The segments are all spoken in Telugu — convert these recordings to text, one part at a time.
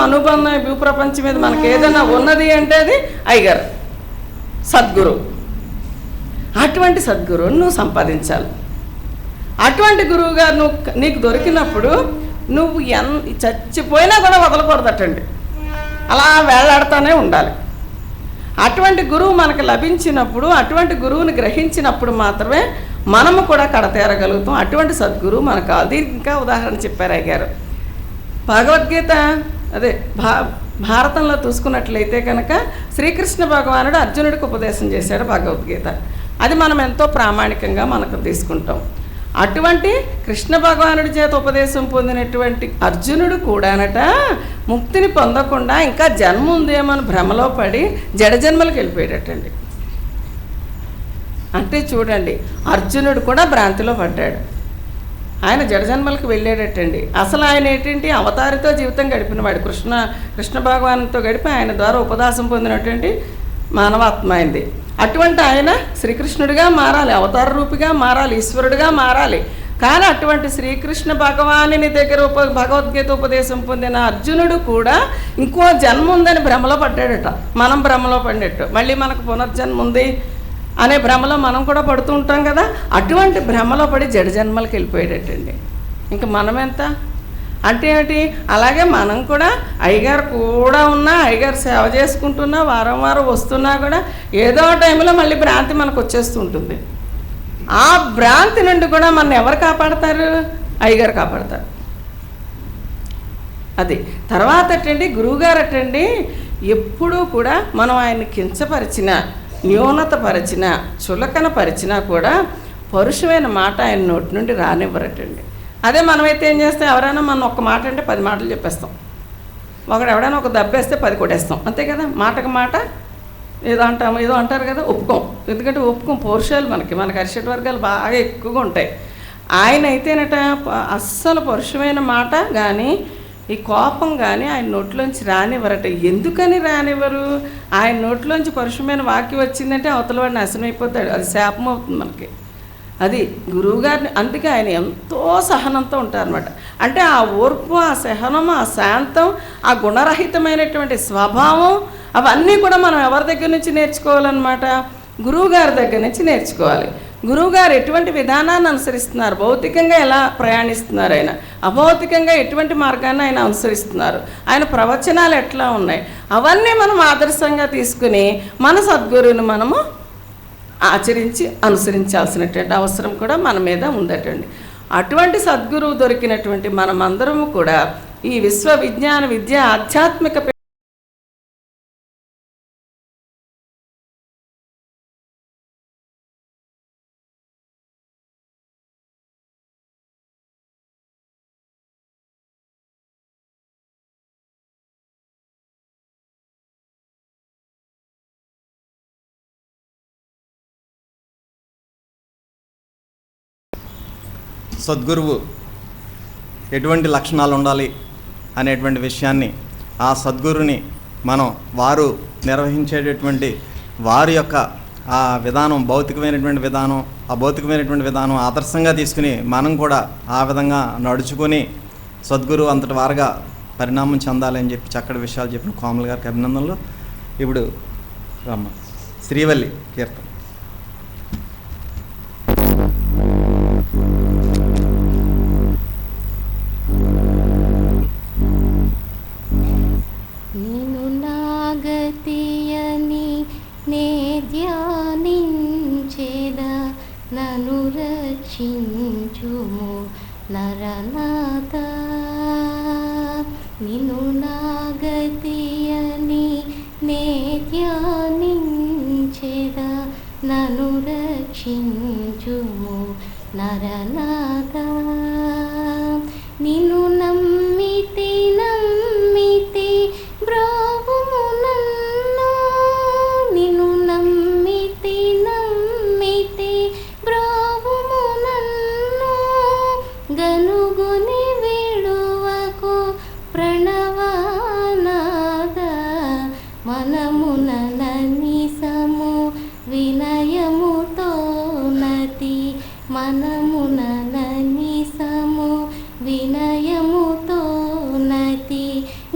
అనుబంధం భూప్రపంచం మీద మనకి ఏదైనా ఉన్నది అంటే అది అయ్యగారు సద్గురు. అటువంటి సద్గురువుని నువ్వు సంపాదించాలి. అటువంటి గురువు గారు నీకు దొరికినప్పుడు నువ్వు చచ్చిపోయినా కూడా వదలకూడదటండి, అలా వేలాడుతూనే ఉండాలి. అటువంటి గురువు మనకు లభించినప్పుడు, అటువంటి గురువుని గ్రహించినప్పుడు మాత్రమే మనము కూడా కడతేరగలుగుతాం. అటువంటి సద్గురువు మనకు కావాలి. దీనికి ఇంకా ఉదాహరణ చెప్పారు అయ్యారు. భగవద్గీత అదే భారతంలో చూసుకున్నట్లయితే కనుక శ్రీకృష్ణ భగవానుడు అర్జునుడికి ఉపదేశం చేశాడు భగవద్గీత. అది మనం ఎంతో ప్రామాణికంగా మనకు తీసుకుంటాం. అటువంటి కృష్ణ భగవానుడి చేత ఉపదేశం పొందినటువంటి అర్జునుడు కూడానట ముక్తిని పొందకుండా ఇంకా జన్మ ఉందేమని భ్రమలో పడి జడజన్మలకు వెళ్ళిపోయాడటండి. అంటే చూడండి, అర్జునుడు కూడా భ్రాంతిలో పడ్డాడు, ఆయన జడజన్మలకు వెళ్ళాడటండి. అసలు ఆయన ఏంటంటే అవతారితో జీవితం గడిపినవాడు, కృష్ణ భగవానుతో గడిపి ఆయన ద్వారా ఉపదేశం పొందినటువంటి మానవాత్మ అయింది. అటువంటి ఆయన శ్రీకృష్ణుడిగా మారాలి, అవతార రూపిగా మారాలి, ఈశ్వరుడిగా మారాలి. కానీ అటువంటి శ్రీకృష్ణ భగవానుని దగ్గర భగవద్గీత ఉపదేశం పొందిన అర్జునుడు కూడా ఇంకో జన్మ ఉందని భ్రమలో పడ్డాడట. మనం భ్రమలో పడినట్టు మళ్ళీ మనకు పునర్జన్మ ఉంది అనే భ్రమలో మనం కూడా పడుతూ ఉంటాం కదా. అటువంటి భ్రమలో పడి జడజన్మలకు వెళ్ళిపోయాడటండి. ఇంకా మనం ఎంత అంటే ఏమిటి? అలాగే మనం కూడా అయ్యగారు కూడా ఉన్నా, అయ్యగారు సేవ చేసుకుంటున్నా, వారం వారం వస్తున్నా కూడా ఏదో టైంలో మళ్ళీ భ్రాంతి మనకు వచ్చేస్తూ ఉంటుంది. ఆ భ్రాంతి నుండి కూడా మన ఎవరు కాపాడతారు? అయ్యగారు కాపాడతారు. అది తర్వాత అటండి గురువుగారు అటండి ఎప్పుడూ కూడా మనం ఆయన్ని కించపరిచినా, న్యూనతపరిచినా, చులకన పరిచినా కూడా పరుషమైన మాట ఆయన నోటి నుండి రానివ్వరటండి. అదే మనమైతే ఏం చేస్తాం, ఎవరైనా మనం ఒక్క మాట అంటే 10 మాటలు చెప్పేస్తాం. ఒకడు ఎవడైనా ఒక దెబ్బేస్తే 10 కొట్టేస్తాం, అంతే కదా. మాటకు మాట ఏదో అంటారు కదా, ఒప్పుకోం. ఎందుకంటే ఒప్పుకోం, పౌరుషాలు మనకి అరిషడ్ వర్గాలు బాగా ఎక్కువగా ఉంటాయి. ఆయన అయితేనట అస్సలు పరుషమైన మాట కానీ ఈ కోపం కానీ ఆయన నోట్లోంచి రానివ్వరట. ఎందుకని రానివ్వరు? ఆయన నోట్లోంచి పరుషమైన వాక్యం వచ్చిందంటే అవతల వాడిని నాశనం అయిపోతాడు, అది శాపం అవుతుంది మనకి. అది గురువుగారిని, అందుకే ఆయన ఎంతో సహనంతో ఉంటారన్నమాట. అంటే ఆ ఓర్పు, ఆ సహనం, ఆ శాంతం, ఆ గుణరహితమైనటువంటి స్వభావం అవన్నీ కూడా మనం ఎవరి దగ్గర నుంచి నేర్చుకోవాలన్నమాట? గురువుగారి దగ్గర నుంచి నేర్చుకోవాలి. గురువుగారు ఎటువంటి విధానాన్ని అనుసరిస్తున్నారు, భౌతికంగా ఎలా ప్రయాణిస్తున్నారు, ఆయన అభౌతికంగా ఎటువంటి మార్గాన్ని ఆయన అనుసరిస్తున్నారు, ఆయన ప్రవచనాలు ఎట్లా ఉన్నాయి, అవన్నీ మనం ఆదర్శంగా తీసుకుని మన సద్గురువుని మనము ఆచరించి అనుసరించాల్సినటువంటి అవసరం కూడా మన మీద ఉందటండి. అటువంటి సద్గురువు దొరికినటువంటి మనమందరము కూడా ఈ విశ్వ విజ్ఞాన విద్య ఆధ్యాత్మిక సద్గురువు ఎటువంటి లక్షణాలు ఉండాలి అనేటువంటి విషయాన్ని ఆ సద్గురుని మనం వారు నిర్వహించేటటువంటి వారి యొక్క ఆ విధానం, భౌతికమైనటువంటి విధానం, అభౌతికమైనటువంటి విధానం ఆదర్శంగా తీసుకుని మనం కూడా ఆ విధంగా నడుచుకొని సద్గురు అంతటి వారుగా పరిణామం చెందాలని చెప్పి చక్కటి విషయాలు చెప్పిన కోమల్ గారికి అభినందనలు. ఇప్పుడు శ్రీవల్లి కీర్తన. నను రక్షించుము నరనాథ, నిన్ను నాగతియని నే ధ్యానించెద, నను రక్షించుము నరనాథ. నిన్ను నమ్మితి బ్రోవుము నన్ను, నిన్ను నమ్మితి బ్రోవుము నన్ను, గనుగుని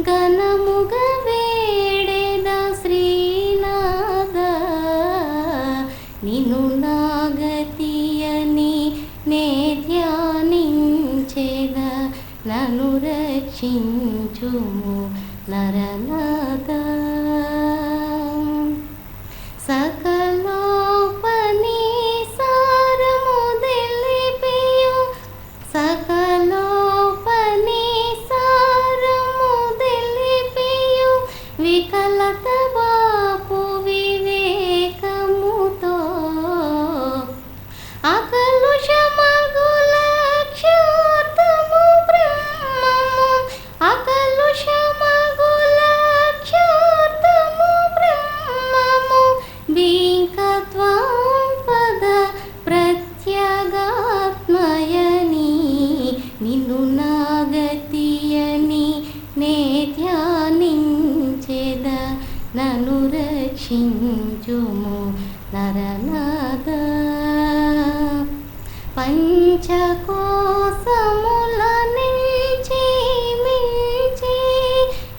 ఘనముగ వేడెద శ్రీనాథ నిన్ను నాగతియని నే ధ్యానించేద నన్ను రక్షించుము నరనాథ సకలోపని సారము తెలిపియు సకలోపని సారము తెలిపియు వికలత బాపు వివేకముతో అకలుషమగుల క్షోతము బ్రహ్మము అకలుషమగుల క్షోతము బ్రహ్మము బింకత్వం పద ప్రత్యగాత్మయని నిన్ను నాగతియని నే ధ్యానించేద నన్ను రక్షించుము నరనాథ పంచకోశముల నుంచి మించి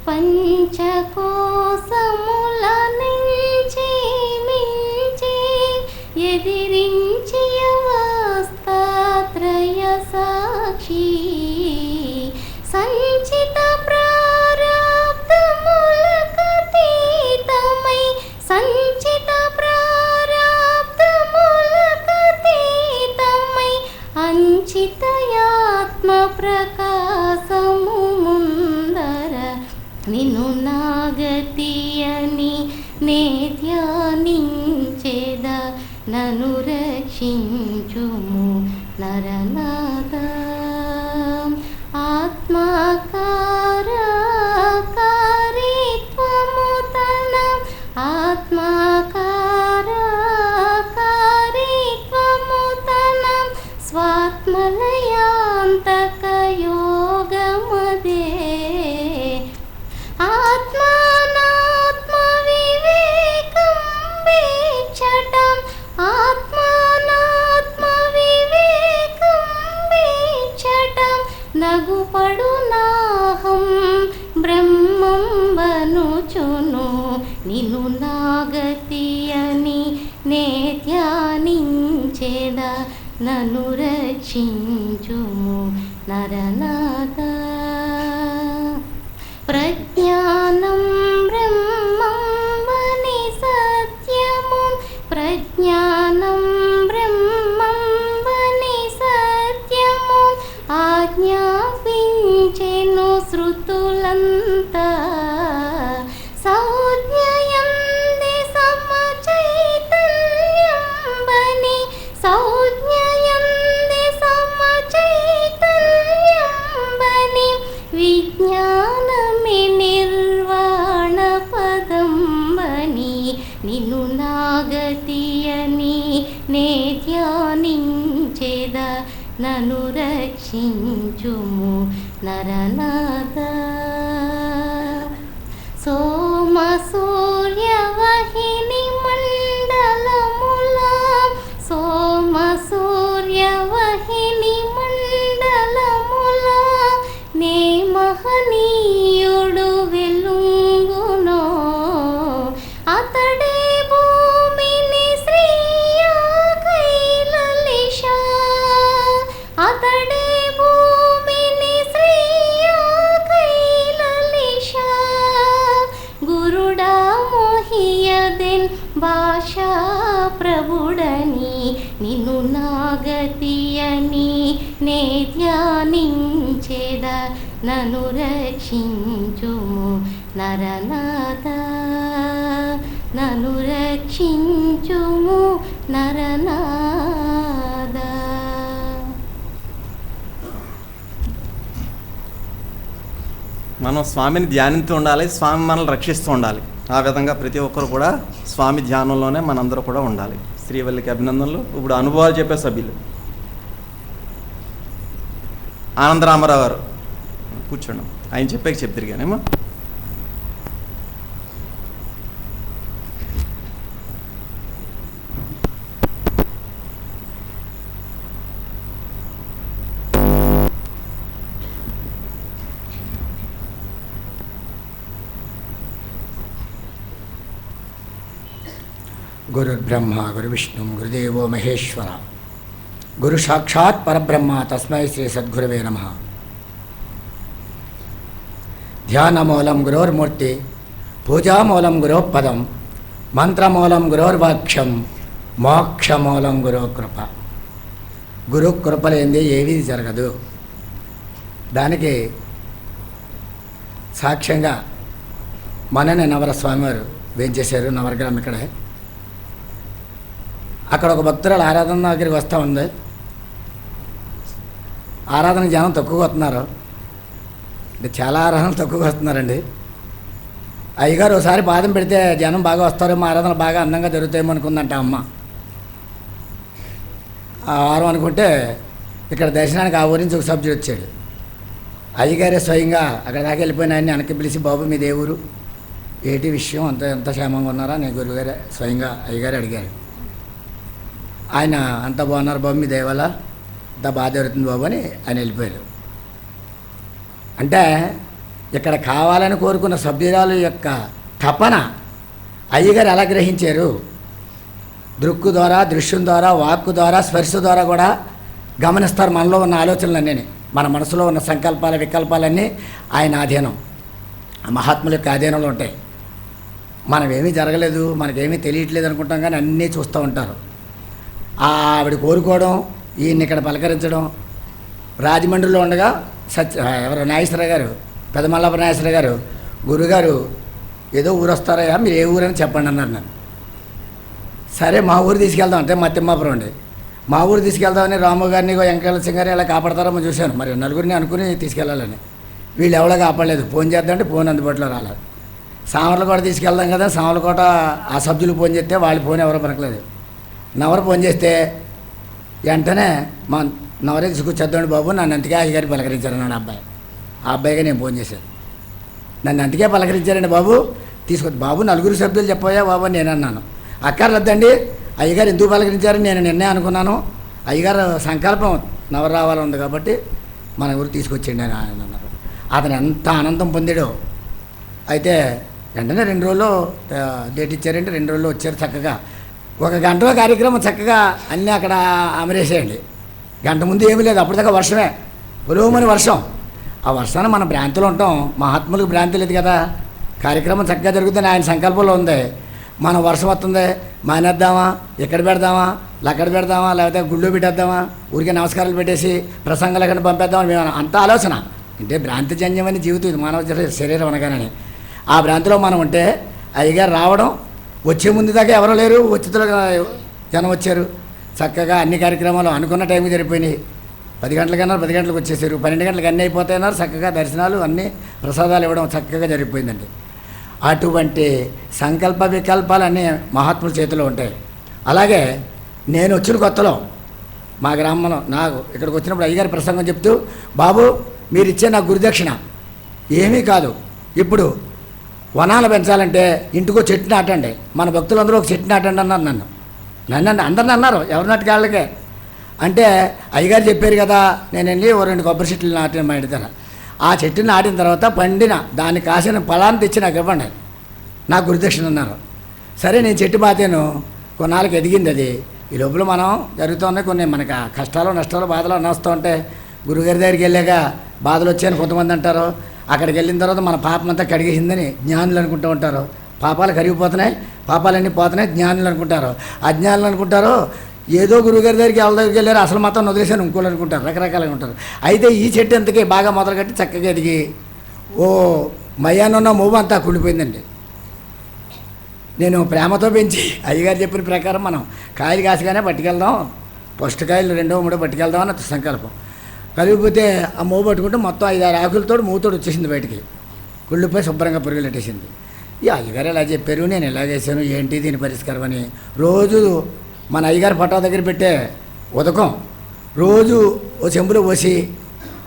పంచకోశముల నుంచి మించి ఎదిరించి అవస్థాత్రయ సాక్షి సంచిత ప్రారబ్ధములకతీతమై సంచిత ప్రారబ్ధములకతీతమై అంచితయాత్మ ప్రకాశము ముందర నిన్ను నాగతియని నే ధ్యానించేద నన్ను రక్షించుము నరనాథ ఆత్మకారకారిత్వము తన ఆత్మకారకారిత్వము తన స్వాత్మలయాంతక యోగమదే ఆత్మానాత్మ వివేకం వీక్షటం ఆత్మానాత్మ వివేకం వీక్షటం నగుపడు నాహం బ్రహ్మం వనుచును నిన్ను నాగతియని నే ధ్యానించేద నన్ను రక్షించుము నరనాథ ప్రజ్ఞానం బ్రహ్మం వని సత్యము ప్రజ్ఞానం బ్రహ్మం వని సత్యము ఆజ్ఞాపించెను శృతులంతా సౌజ్ఞయంది సమచైతన్యం బని సౌజ్ఞయంది సమచైతన్యం బని విజ్ఞానమి నిర్వాణ పదం బని నిన్ను నాగతియని నే ధ్యానించేద నన్ను రక్షించుము నరనాథ సోమ సూర్యవహిని మండలముల సోమ సూర్యవహిని మండలముల నే మహనీయుడు వెలుంగునో అతడే భూమిని శ్రీయా కైలలిష అతడే భూమిని శ్రీయా కైలలిష గురుడా మోహియదెన్ భాషా ప్రభుడని నిన్ను నాగతియని నే ధ్యానించేద నన్ను రక్షించుము నరనాథ నన్ను రక్షించుము నరనాథ మనం స్వామిని ధ్యానిస్తూ ఉండాలి, స్వామి మనల్ని రక్షిస్తూ ఉండాలి. ఆ విధంగా ప్రతి ఒక్కరు కూడా స్వామి ధ్యానంలోనే మనందరూ కూడా ఉండాలి. శ్రీవల్లికి అభినందనలు. ఇప్పుడు అనుభవాలు చెప్పే సభ్యులు ఆనందరామారావు గారు కూర్చోండి, ఆయన చెప్పాక చెప్తారు కానేమో. గురుర్బ్రహ్మ గురువిష్ణు గురుదేవో మహేశ్వర గురు సాక్షాత్ పరబ్రహ్మ తస్మై శ్రీ సద్గురవే నమః. ధ్యానమూలం గురోర్మూర్తి, పూజామూలం గురోపదం, మంత్రమూలం గురోర్వాక్ష్యం, మోక్షమూలం గురో కృప. గురు కృపలేంది ఏవీ జరగదు. దానికి సాక్ష్యంగా మననే నవర స్వామివారు వేంచేశారు. నవరగ్రామం ఇక్కడే. అక్కడ ఒక భక్తురాలు ఆరాధన దగ్గరికి వస్తూ ఉంది. ఆరాధన జనం తక్కువగా వస్తున్నారు, అంటే చాలా ఆరాధనలు తక్కువగా వస్తున్నారండి. అయ్యగారు ఒకసారి పాదం పెడితే జనం బాగా వస్తారేమో, ఆరాధనలు బాగా అందంగా జరుగుతాయేమో అనుకుందంట అమ్మ. ఆ వారం అనుకుంటే ఇక్కడ దర్శనానికి ఆ ఊరి నుంచి ఒక సభ్యుడు వచ్చాడు. అయ్యగారే స్వయంగా అక్కడ దాకా వెళ్ళిపోయిన ఆయన్ని వెనక్కి పిలిచి, బాబు మీ దేవురు ఏంటి విషయం, ఎంత క్షేమంగా ఉన్నారా నేను గురువుగారే స్వయంగా అయ్యగారే అడిగారు. ఆయన అంత బాగున్నారు బాబు మీ దేవాల, అంత బాధ జరుగుతుంది బాబు అని ఆయన వెళ్ళిపోయారు. అంటే ఇక్కడ కావాలని కోరుకున్న సభ్యురాలు యొక్క తపన అయ్యగారు ఎలా గ్రహించారు? దృక్కు ద్వారా, దృశ్యం ద్వారా, వాక్కు ద్వారా, స్పర్శ ద్వారా కూడా గమనిస్తారు మనలో ఉన్న ఆలోచనలన్నీ, మన మనసులో ఉన్న సంకల్పాల వికల్పాలన్నీ ఆయన ఆధీనం, మహాత్ముల యొక్క ఆధీనంలో ఉంటాయి. మనమేమీ జరగలేదు, మనకేమీ తెలియట్లేదు అనుకుంటాం, కానీ అన్నీ చూస్తూ ఉంటారు. ఆవిడ కోరుకోవడం, ఈయన్ని ఇక్కడ పలకరించడం. రాజమండ్రిలో ఉండగా ఎవరు నాగేశ్వరరావు గారు, పెదమల్లాపురం నాగేశ్వరరావు గారు, గురుగారు ఏదో ఊరు వస్తారయ్యా, మీరు ఏ ఊరని చెప్పండి అన్నారు నన్ను. సరే మా ఊరు తీసుకెళ్దాం అంటే మా తిమ్మాపురం అండి. మా ఊరు తీసుకెళ్దామని రాము గారిని వెంకట సింగ్ గారిని ఎలా కాపాడతారో చూశాను. మరి నలుగురిని అనుకుని తీసుకెళ్ళాలని వీళ్ళు ఎవరో కాపాడలేదు. ఫోన్ చేద్దామంటే ఫోన్ అందుబాటులో రాలేదు. సామర్లకోట తీసుకెళ్దాం కదా, సామర్లకోట ఆ సభ్యులు ఫోన్ చేస్తే వాళ్ళ ఫోన్ ఎవరో పనకలేదు. నవర ఫోన్ చేస్తే వెంటనే మా నవరే తీసుకొచ్చేద్దాండి బాబు, నన్ను అంతకే అయ్యగారికి పలకరించారు అన్నాడు అబ్బాయి. ఆ అబ్బాయిగా నేను ఫోన్ చేశాను. నన్ను అంతకే పలకరించారండి బాబు, తీసుకొచ్చి బాబు నలుగురు సభ్యులు చెప్పాయా బాబు నేను అన్నాను. అక్కర్లేదండి, అయ్యగారు ఎందుకు పలకరించారని నేను నిన్నే అనుకున్నాను, అయ్యగారు సంకల్పం నవర రావాలి ఉంది కాబట్టి మన ఊరు తీసుకొచ్చేయండి అని ఆయన అన్నారు. అతను ఎంత ఆనందం పొందాడో. అయితే వెంటనే 2 రోజుల్లో డేట్ ఇచ్చారండి. 2 రోజుల్లో వచ్చారు. చక్కగా 1 గంటలో కార్యక్రమం చక్కగా అన్నీ అక్కడ అమరేసేయండి. గంట ముందు ఏమీ లేదు, అప్పటిదాకా వర్షమే, పులోమని వర్షం. ఆ వర్షాన్ని మన భ్రాంతిలో ఉంటాం, మహాత్ములకు భ్రాంతి లేదు కదా. కార్యక్రమం చక్కగా జరుగుతుంది, ఆయన సంకల్పంలో ఉంది. మనం వర్షం వస్తుంది, మానేద్దామా, ఎక్కడ పెడదామా, అక్కడ పెడదామా, లేకపోతే గుళ్ళో పెట్టేద్దామా, ఊరికే నమస్కారాలు పెట్టేసి ప్రసంగాలు ఎక్కడ పంపేద్దామని మేము అంత ఆలోచన. అంటే భ్రాంతిజన్యమైన జీవితం ఇది, మానవ శరీరం అనగానే. ఆ భ్రాంతిలో మనం ఉంటే అయ్యగారు రావడం, వచ్చే ముందు దాకా ఎవరో లేరు, వచ్చితో జనం వచ్చారు. చక్కగా అన్ని కార్యక్రమాలు అనుకున్న టైంకి జరిగిపోయినాయి. 10 గంటలకన్నారు, 10 గంటలకు వచ్చేసారు. 12 గంటలకు అన్నీ అయిపోతాయన్నారు. చక్కగా దర్శనాలు అన్నీ ప్రసాదాలు ఇవ్వడం చక్కగా జరిగిపోయిందండి. అటువంటి సంకల్ప వికల్పాలన్నీ మహాత్ముల చేతిలో ఉంటాయి. అలాగే నేను వచ్చిన కొత్తలో మా గ్రామంలో నాకు ఇక్కడికి వచ్చినప్పుడు అయ్యగారి ప్రసంగం చెప్తూ, బాబు మీరు ఇచ్చే నాకు గురుదక్షిణ ఏమీ కాదు, ఇప్పుడు వనాలు పెంచాలంటే ఇంటికో చెట్టు నాటండి, మన భక్తులందరూ ఒక చెట్టు నాటండి అన్నారు. నన్ను అందరిని అన్నారు, ఎవరి నాటికి వాళ్ళకే. అంటే అయ్యగారు చెప్పారు కదా, నేను వెళ్ళి 2 కొబ్బరి చెట్లు నాటిన మా ఇంటి దగ్గర. ఆ చెట్టుని నాటిన తర్వాత పండిన దాన్ని కాసిన ఫలాన్ని తెచ్చి నాకు ఇవ్వండి, నాకు గురుదక్షిణ అన్నారు. సరే నేను చెట్టు పాతాను, కొన్నాళ్ళకి ఎదిగింది అది. ఈ లోపల మనం జరుగుతున్నాయి కొన్ని మనకి కష్టాలు నష్టాలు బాధలు వస్తూ ఉంటే గురుగారి దగ్గరికి వెళ్ళాక బాధలు వచ్చాయని కొంతమంది అంటారు. అక్కడికి వెళ్ళిన తర్వాత మన పాపం అంతా కడిగేసిందని జ్ఞానులు అనుకుంటూ ఉంటారు. పాపాలు కరిగిపోతున్నాయి, పాపాలన్నీ పోతున్నాయి, జ్ఞానులు అనుకుంటారు. అజ్ఞానులు అనుకుంటారు ఏదో గురుగారి దగ్గరికి వాళ్ళ దగ్గరికి వెళ్ళారు, అసలు మాత్రం వదిలేసాను ఇంకోళ్ళు అనుకుంటారు, రకరకాలుగా ఉంటారు. అయితే ఈ చెట్టు ఎంతకీ బాగా మొదలుకట్టి చక్కగా ఎదిగి ఓ మయ్యానున్న మూవ్ అంతా కుళ్ళిపోయిందండి. నేను ప్రేమతో పెంచి అయ్యగారు చెప్పిన ప్రకారం మనం కాయలు కాసుగానే పట్టుకెళ్దాం, ఫస్ట్ కాయలు 2, 3 పట్టుకెళ్దాం అన్న సంకల్పం. కలిగిపోతే ఆ మూవ్ పట్టుకుంటే మొత్తం 5-6 ఆకులతో మూతోడు వచ్చేసింది బయటికి. కుళ్ళిపోయి శుభ్రంగా పురుగులు పెట్టేసింది. ఈ అయ్యగారు ఎలా చెప్పారు, నేను ఎలాగేసాను, ఏంటి దీని పరిష్కారం అని రోజు మన అయ్యగారు పట్టా దగ్గర పెట్టే ఉదకం రోజు ఓ చెంబులో పోసి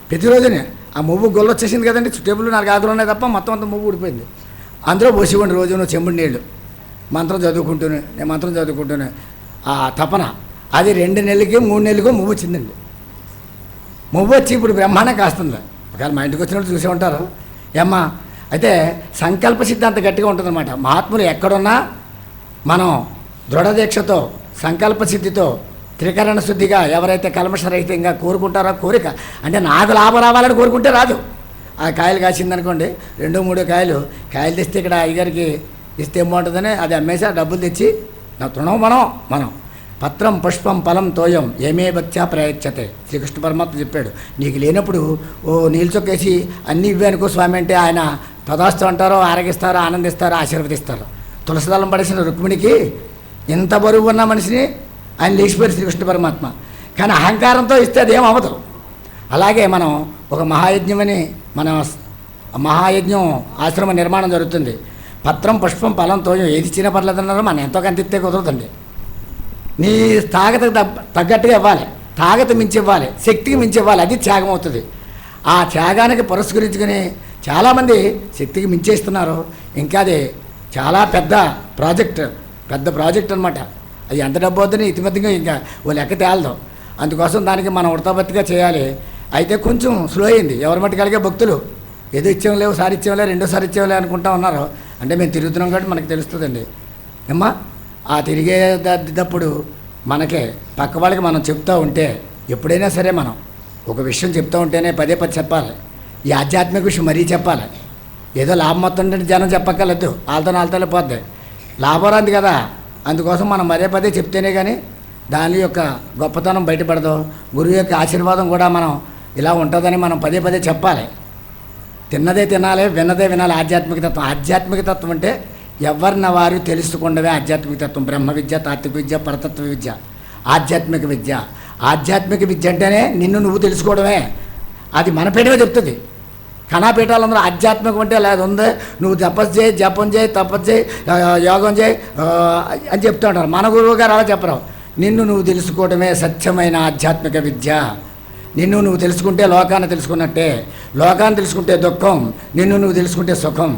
ప్రతిరోజునే ఆ మువ్వు గొల్ల వచ్చేసింది కదండి, టేబుల్ 4 ఆకులు ఉన్నాయి తప్ప మొత్తం అంతా మువ్వు ఊడిపోయింది. అందులో పోసివ్వండి రోజు నువ్వు చెంబుడు నీళ్ళు. మంత్రం చదువుకుంటూనే నేను మంత్రం చదువుకుంటూనే ఆ తపన అది 2 నెలలకి 3 నెలలకో మువ్వు వచ్చిందండి. మువ్వు వచ్చి ఇప్పుడు బ్రహ్మాండం కాస్తుంది. ఒకవేళ మా ఇంటికి వచ్చినప్పుడు చూసే ఉంటారు ఏమ్మా. అయితే సంకల్ప సిద్ధాంతం గట్టిగా ఉంటుందన్నమాట. మహాత్ములు ఎక్కడున్నా మనం దృఢదీక్షతో సంకల్ప సిద్ధితో త్రికరణ శుద్ధిగా ఎవరైతే కల్మషరహితంగా కోరుకుంటారో కోరిక అంటే నాకు లాభం రావాలని కోరుకుంటే రాదు. ఆ కాయలు కాసిందనుకోండి 2-3 కాయలు తెస్తే ఇక్కడ అయ్యగారికి ఇస్తే ఏం బాగుంటుందని అది అమ్మేసి ఆ డబ్బులు తెచ్చి నా తృణం మనం పత్రం పుష్పం ఫలం తోయం ఏమే భక్త్యా ప్రయచ్చతే శ్రీకృష్ణ పరమాత్మ చెప్పాడు. నీకు లేనప్పుడు నీళ్ళు చొక్కేసి అన్నీ ఇవ్వే అనుకో స్వామి అంటే ఆయన తదాస్తు అంటారో, ఆరగిస్తారో, ఆనందిస్తారో, ఆశీర్వదిస్తారు. తులసిదళం పడేసిన రుక్మిణికి ఇంత బరువు ఉన్న మనిషిని ఆయన లేచిపోయారు శ్రీకృష్ణ పరమాత్మ. కానీ అహంకారంతో ఇస్తే అదేం అవ్వదు. అలాగే మనం ఒక మహాయజ్ఞమని మన మహాయజ్ఞం ఆశ్రమ నిర్మాణం జరుగుతుంది. పత్రం పుష్పం ఫలం తోయం ఏది ఇచ్చినా పర్లేదన్నారు, మనం ఎంతో కంతిస్తే కుదరదండి. నీ తాగతకు తగ్గట్టుగా ఇవ్వాలి, తాగత మించి ఇవ్వాలి, శక్తికి మించి ఇవ్వాలి, అది త్యాగం అవుతుంది. ఆ త్యాగానికి పురస్కరించుకుని చాలామంది శక్తికి మించేస్తున్నారు. ఇంకా అది చాలా పెద్ద ప్రాజెక్ట్ అనమాట. అది ఎంత డబ్బు అవుతుందని ఇతిమధ్యంగా ఇంకా ఓ లెక్క తేలదు. అందుకోసం దానికి మనం ఉడతాబత్తిగా చేయాలి. అయితే కొంచెం స్లో అయింది. ఎవరి మట్టి కలిగే భక్తులు ఏదో ఇచ్చేంలే, ఒకసారి ఇచ్చేంలే, రెండోసారి ఇచ్చేంలే అనుకుంటా ఉన్నారు. అంటే మేము తిరుగుతున్నాం కాబట్టి మనకు తెలుస్తుందండి. అమ్మా ఆ తిరిగేటప్పుడు మనకే పక్క వాళ్ళకి మనం చెప్తూ ఉంటే, ఎప్పుడైనా సరే మనం ఒక విషయం చెప్తూ ఉంటేనే పదే చెప్పాలి. ఈ ఆధ్యాత్మిక విషయం మరీ చెప్పాలి. ఏదో లాభం మొత్తం జనం చెప్పక్కర్లేదు, వాళ్ళతో పోద్ది, లాభం రాంది కదా. అందుకోసం మనం పదే చెప్తేనే కానీ దాని యొక్క గొప్పతనం బయటపడదు. గురువు యొక్క ఆశీర్వాదం కూడా మనం ఇలా ఉంటుందని మనం పదే చెప్పాలి. తిన్నదే తినాలి, విన్నదే వినాలి. ఆధ్యాత్మిక తత్వం అంటే ఎవరిన వారు తెలుసుకుండవే ఆధ్యాత్మిక తత్వం. బ్రహ్మ విద్య, తాత్విక విద్య, పరతత్వ విద్య, ఆధ్యాత్మిక విద్య. ఆధ్యాత్మిక విద్య అంటేనే నిన్ను నువ్వు తెలుసుకోవడమే. అది మన పీఠమే చెప్తుంది. కణాపీఠాలందరూ ఆధ్యాత్మికం అంటే లేదు ఉంది, నువ్వు తపస్సు చేయి, జపం చేయి, తపస్సు చేయి, యోగం చేయి అని చెప్తూ ఉంటారు. మన గురువు గారు అలా చెప్పరు. నిన్ను నువ్వు తెలుసుకోవడమే సత్యమైన ఆధ్యాత్మిక విద్య. నిన్ను నువ్వు తెలుసుకుంటే లోకాన్ని తెలుసుకున్నట్టే. లోకాన్ని తెలుసుకుంటే దుఃఖం, నిన్ను నువ్వు తెలుసుకుంటే సుఖం.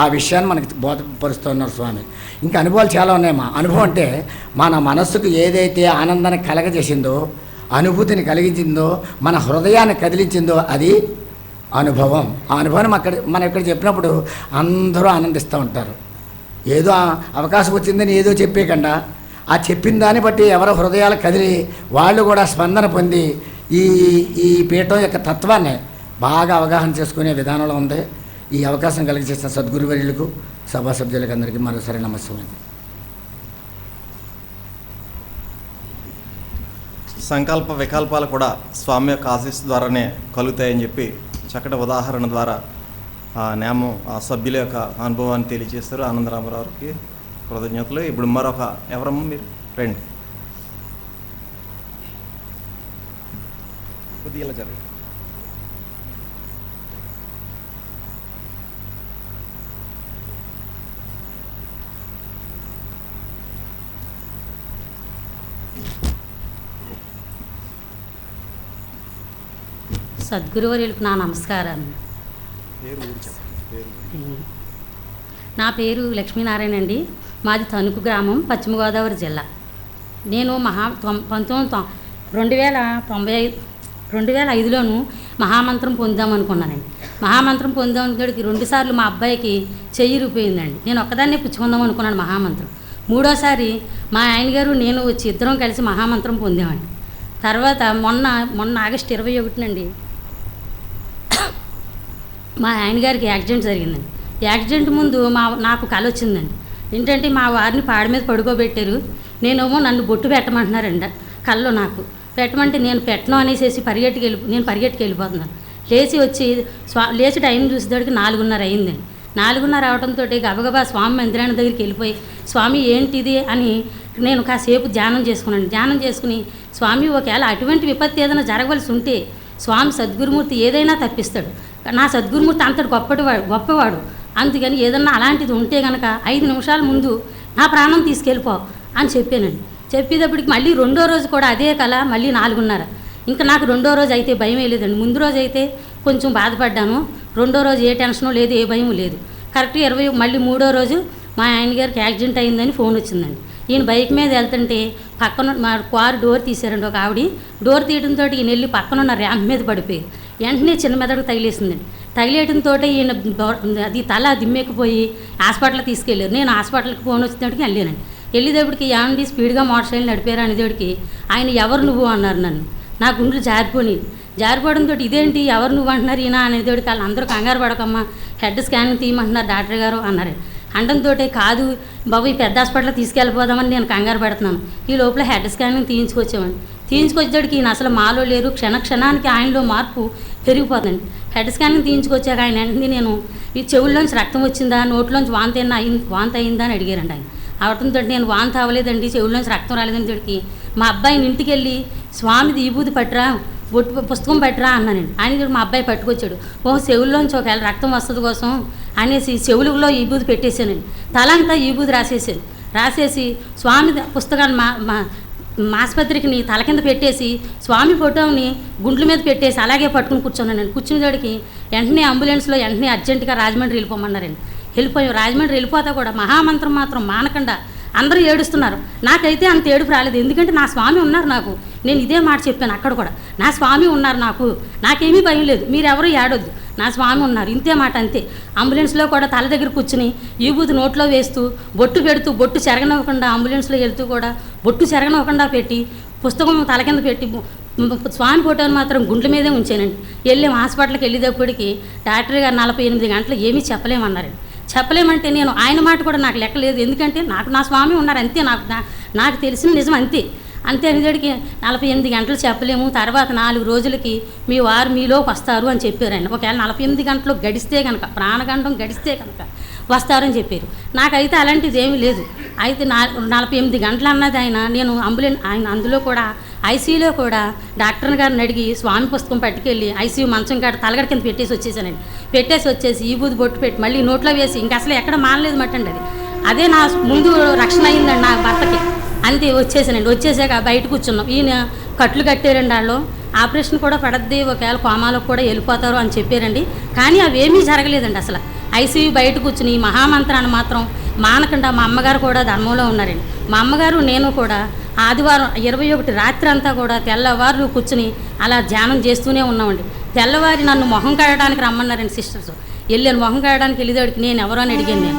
ఆ విషయాన్ని మనకి బోధపరుస్తున్నారు స్వామి. ఇంకా అనుభవాలు చాలా ఉన్నాయి. మా అనుభవం అంటే మన మనస్సుకు ఏదైతే ఆనందాన్ని కలగజేసిందో, అనుభూతిని కలిగించిందో, మన హృదయాన్ని కదిలించిందో అది అనుభవం. ఆ అనుభవాన్ని మనం ఇక్కడ చెప్పినప్పుడు అందరూ ఆనందిస్తూ ఉంటారు. ఏదో అవకాశం వచ్చిందని ఏదో చెప్పేయకుండా ఆ చెప్పిన దాన్ని బట్టి ఎవరో హృదయాలు కదిలి వాళ్ళు కూడా స్పందన పొంది ఈ పీఠం యొక్క తత్వాన్ని బాగా అవగాహన చేసుకునే విధానంలో ఉంది. ఈ అవకాశం కలిగించేసిన సద్గురువర్యులకు, సభా సభ్యులకు అందరికీ మరోసారి నమస్కారం. సంకల్ప వికల్పాలు కూడా స్వామి యొక్క ఆశీస్సు ద్వారానే కలుగుతాయని చెప్పి చక్కటి ఉదాహరణ ద్వారా నేమం ఆ సభ్యుల యొక్క అనుభవాన్ని తెలియజేస్తారు. ఆనందరామరావుకి కృతజ్ఞతలు. ఇప్పుడు మరొక ఎవరమ్మా మీరు రండి, కొద్దిగా జరగదు. సద్గురువర్యులకు నా నమస్కారాలు. నా పేరు లక్ష్మీనారాయణ అండి. మాది తణుకు గ్రామం, పశ్చిమ గోదావరి జిల్లా. నేను 2005లోను మహామంత్రం పొందామనుకున్నానండి. మహామంత్రం పొందామనుకోడికి 2 సార్లు మా అబ్బాయికి చెయ్యి రూపోయిందండి. నేను ఒక్కదాన్నే పుచ్చుకుందాం అనుకున్నాను మహామంత్రం. 3వసారి మా ఆయన గారు నేను వచ్చి ఇద్దరం కలిసి మహామంత్రం పొందామండి. తర్వాత మొన్న ఆగస్టు 21నండి మా ఆయన గారికి యాక్సిడెంట్ జరిగిందండి. యాక్సిడెంట్ ముందు నాకు కల వచ్చిందండి. ఏంటంటే మా వారిని పాడి మీద పడుకోబెట్టారు. నేనేమో నన్ను బొట్టు పెట్టమంటున్నారండి. కల్లో నాకు పెట్టమంటే నేను పెట్టను అనేసి నేను పరిగెట్టుకు వెళ్ళిపోతున్నాను. లేచి టైం చూసేటప్పటికి 4:30 అయిందండి. 4:30 అవడంతో గబగబా స్వామి మందిరాన్ని దగ్గరికి వెళ్ళిపోయి, స్వామి ఏంటిది అని నేను కాసేపు ధ్యానం చేసుకున్నాను. ధ్యానం చేసుకుని, స్వామి ఒకవేళ అటువంటి విపత్తి ఏదైనా జరగవలసి ఉంటే స్వామి సద్గురుమూర్తి ఏదైనా తప్పిస్తాడు. నా సద్గురుమూర్తి అంతటి గొప్పవాడు. అందుకని ఏదన్నా అలాంటిది ఉంటే కనుక 5 నిమిషాల ముందు నా ప్రాణం తీసుకెళ్ళిపో అని చెప్పానండి. చెప్పేటప్పటికి మళ్ళీ 2వ రోజు కూడా అదే కల, మళ్ళీ 4:30. ఇంకా నాకు 2వ రోజు అయితే భయం లేదండి. ముందు రోజు అయితే కొంచెం బాధపడ్డాను. 2వ రోజు ఏ టెన్షను లేదు, ఏ భయం లేదు. కరెక్ట్ 20 మళ్ళీ 3వ రోజు మా ఆయన గారికి యాక్సిడెంట్ అయిందని ఫోన్ వచ్చిందండి. ఈయన బైక్ మీద వెళ్తుంటే పక్కన మా కారు డోర్ తీశారండి. ఒక ఆవిడ డోర్ తీయడంతో ఈయన వెళ్ళి పక్కనున్న ర్యాంప్ మీద పడిపోయారు. వెంటనే చిన్న మెదడుకు తగిలేసిందండి. తగిలేయడంతో ఈయన అది తల దిమ్మెక్కిపోయి హాస్పిటల్కి తీసుకెళ్ళారు. నేను హాస్పిటల్కి ఫోన్ వచ్చినట్టుకి వెళ్ళానండి. వెళ్ళేటప్పటికి ఏమండి స్పీడ్గా మోటార్ సైకిల్ నడిపారు అనేటప్పటికి ఆయన ఎవరు నువ్వు అన్నారు నన్ను. నా గుండెలు జారిపోవడంతో ఇదేంటి ఎవరు నువ్వు అంటున్నారు ఈయన అనేటప్పటికి వాళ్ళు అందరూ కంగారు పడకమ్మా హెడ్ స్కానింగ్ తీయమంటున్నారు డాక్టర్ గారు అన్నారు. అండంతో కాదు బాబు ఈ పెద్ద హాస్పిటల్ తీసుకెళ్ళిపోదామని నేను కంగారు పెడుతున్నాను. ఈ లోపల హెడ్ స్కానింగ్ తీయించుకొచ్చేటికి ఈయన అసలు మాలో లేరు. క్షణానికి ఆయనలో మార్పు పెరిగిపోతుంది. హెడ్ స్కానింగ్ తీయించుకొచ్చాక ఆయన వెంటనే నేను ఈ చెవుల్లోంచి రక్తం వచ్చిందా, నోట్లోంచి వాంతి అయిందా అని అడిగారండి ఆయన. అవడంతో నేను వాంతి అవ్వలేదండి, చెవుల్లోంచి రక్తం రాలేదని చెప్పి మా అబ్బాయిని ఇంటికి వెళ్ళి స్వామిది విభూతి పట్టురా, పుస్తకం పట్టురా అన్నానండి. ఆయన మా అబ్బాయి పట్టుకొచ్చాడు. చెవుల్లోంచి ఒకవేళ రక్తం వస్తుంది కోసం అనేసి చెవులలో విభూతి పెట్టేశానండి. తలంతా విభూతి రాసేసి స్వామి పుస్తకాన్ని మా ఆసుపత్రికి తల కింద పెట్టేసి స్వామి ఫోటోని గుండ్ల మీద పెట్టేసి అలాగే పట్టుకుని కూర్చున్నానండి. కూర్చునేవాడికి వెంటనే అంబులెన్స్లో వెంటనే అర్జెంటుగా రాజమండ్రి వెళ్ళిపోమన్నారండి. రాజమండ్రి వెళ్ళిపోతా కూడా మహామంత్రం మాత్రం మానకుండా అందరూ ఏడుస్తున్నారు. నాకైతే అంత ఏడుపు రాలేదు, ఎందుకంటే నా స్వామి ఉన్నారు నాకు. నేను ఇదే మాట చెప్పాను అక్కడ కూడా, నా స్వామి ఉన్నారు నాకేమీ భయం లేదు, మీరెవరూ ఏడొద్దు, నా స్వామి ఉన్నారు, ఇంతే మాట అంతే. అంబులెన్స్లో కూడా తల దగ్గర కూర్చుని విభూతి నోట్లో వేస్తూ బొట్టు పెడుతూ బొట్టు చెరగనివ్వకుండా అంబులెన్స్లో వెళ్తూ కూడా బొట్టు చెరగనివ్వకుండా పెట్టి పుస్తకం తల కింద పెట్టి స్వామి ఫోటోని మాత్రం గుండ్ల మీదే ఉంచానండి. వెళ్ళాం హాస్పిటల్కి వెళ్ళేటప్పటికి డాక్టర్ గారు 48 గంటలు ఏమీ చెప్పలేమన్నారండి. చెప్పలేమంటే నేను ఆయన మాట కూడా నాకు లెక్కలేదు, ఎందుకంటే నాకు నా స్వామి ఉన్నారు అంతే, నాకు తెలిసిన నిజం అంతే అనేటికి 48 గంటలు చెప్పలేము, తర్వాత 4 రోజులకి మీ వారు మీలోకి వస్తారు అని చెప్పారు ఆయన. ఒకవేళ 48 గంటలు గడిస్తే కనుక, ప్రాణగండం గడిస్తే కనుక వస్తారని చెప్పారు. నాకైతే అలాంటిది ఏమీ లేదు. అయితే 48 గంటలు అన్నది నేను ఆయన అందులో కూడా ఐసీయూలో కూడా డాక్టర్ గారిని అడిగి స్వామి పుస్తకం పట్టుకెళ్ళి ఐసీయూ మంచం కాడ తలగడ కింద వచ్చేసానండి. వచ్చేసి ఈ బూది బొట్టు పెట్టి మళ్ళీ నోట్లో వేసి ఇంకా అసలు ఎక్కడ మానలేదు మట్టండి. అదే నా ముందు రక్షణ అయిందండి నా భర్తకి. అంతే వచ్చేసానండి. వచ్చేసాక బయట కూర్చున్నాం. ఈయన కట్లు కట్టారండి, వాళ్ళు ఆపరేషన్ కూడా పడద్ది, ఒకవేళ కోమాలకు కూడా వెళ్ళిపోతారు అని చెప్పారండి. కానీ అవేమీ జరగలేదండి. అసలు ఐసీయూ బయట కూర్చుని మహామంత్రాన్ని మాత్రం మానకుండా మా అమ్మగారు కూడా ధర్మంలో ఉన్నారండి. మా అమ్మగారు నేను కూడా ఆదివారం 21 రాత్రి అంతా కూడా తెల్లవారు కూర్చుని అలా ధ్యానం చేస్తూనే ఉన్నామండి. తెల్లవారి నన్ను మొహం కడడానికి రమ్మన్నారండి సిస్టర్స్. వెళ్ళాను మొహం కడడానికి వెళ్ళేదాడికి నేను ఎవరో అని అడిగాను.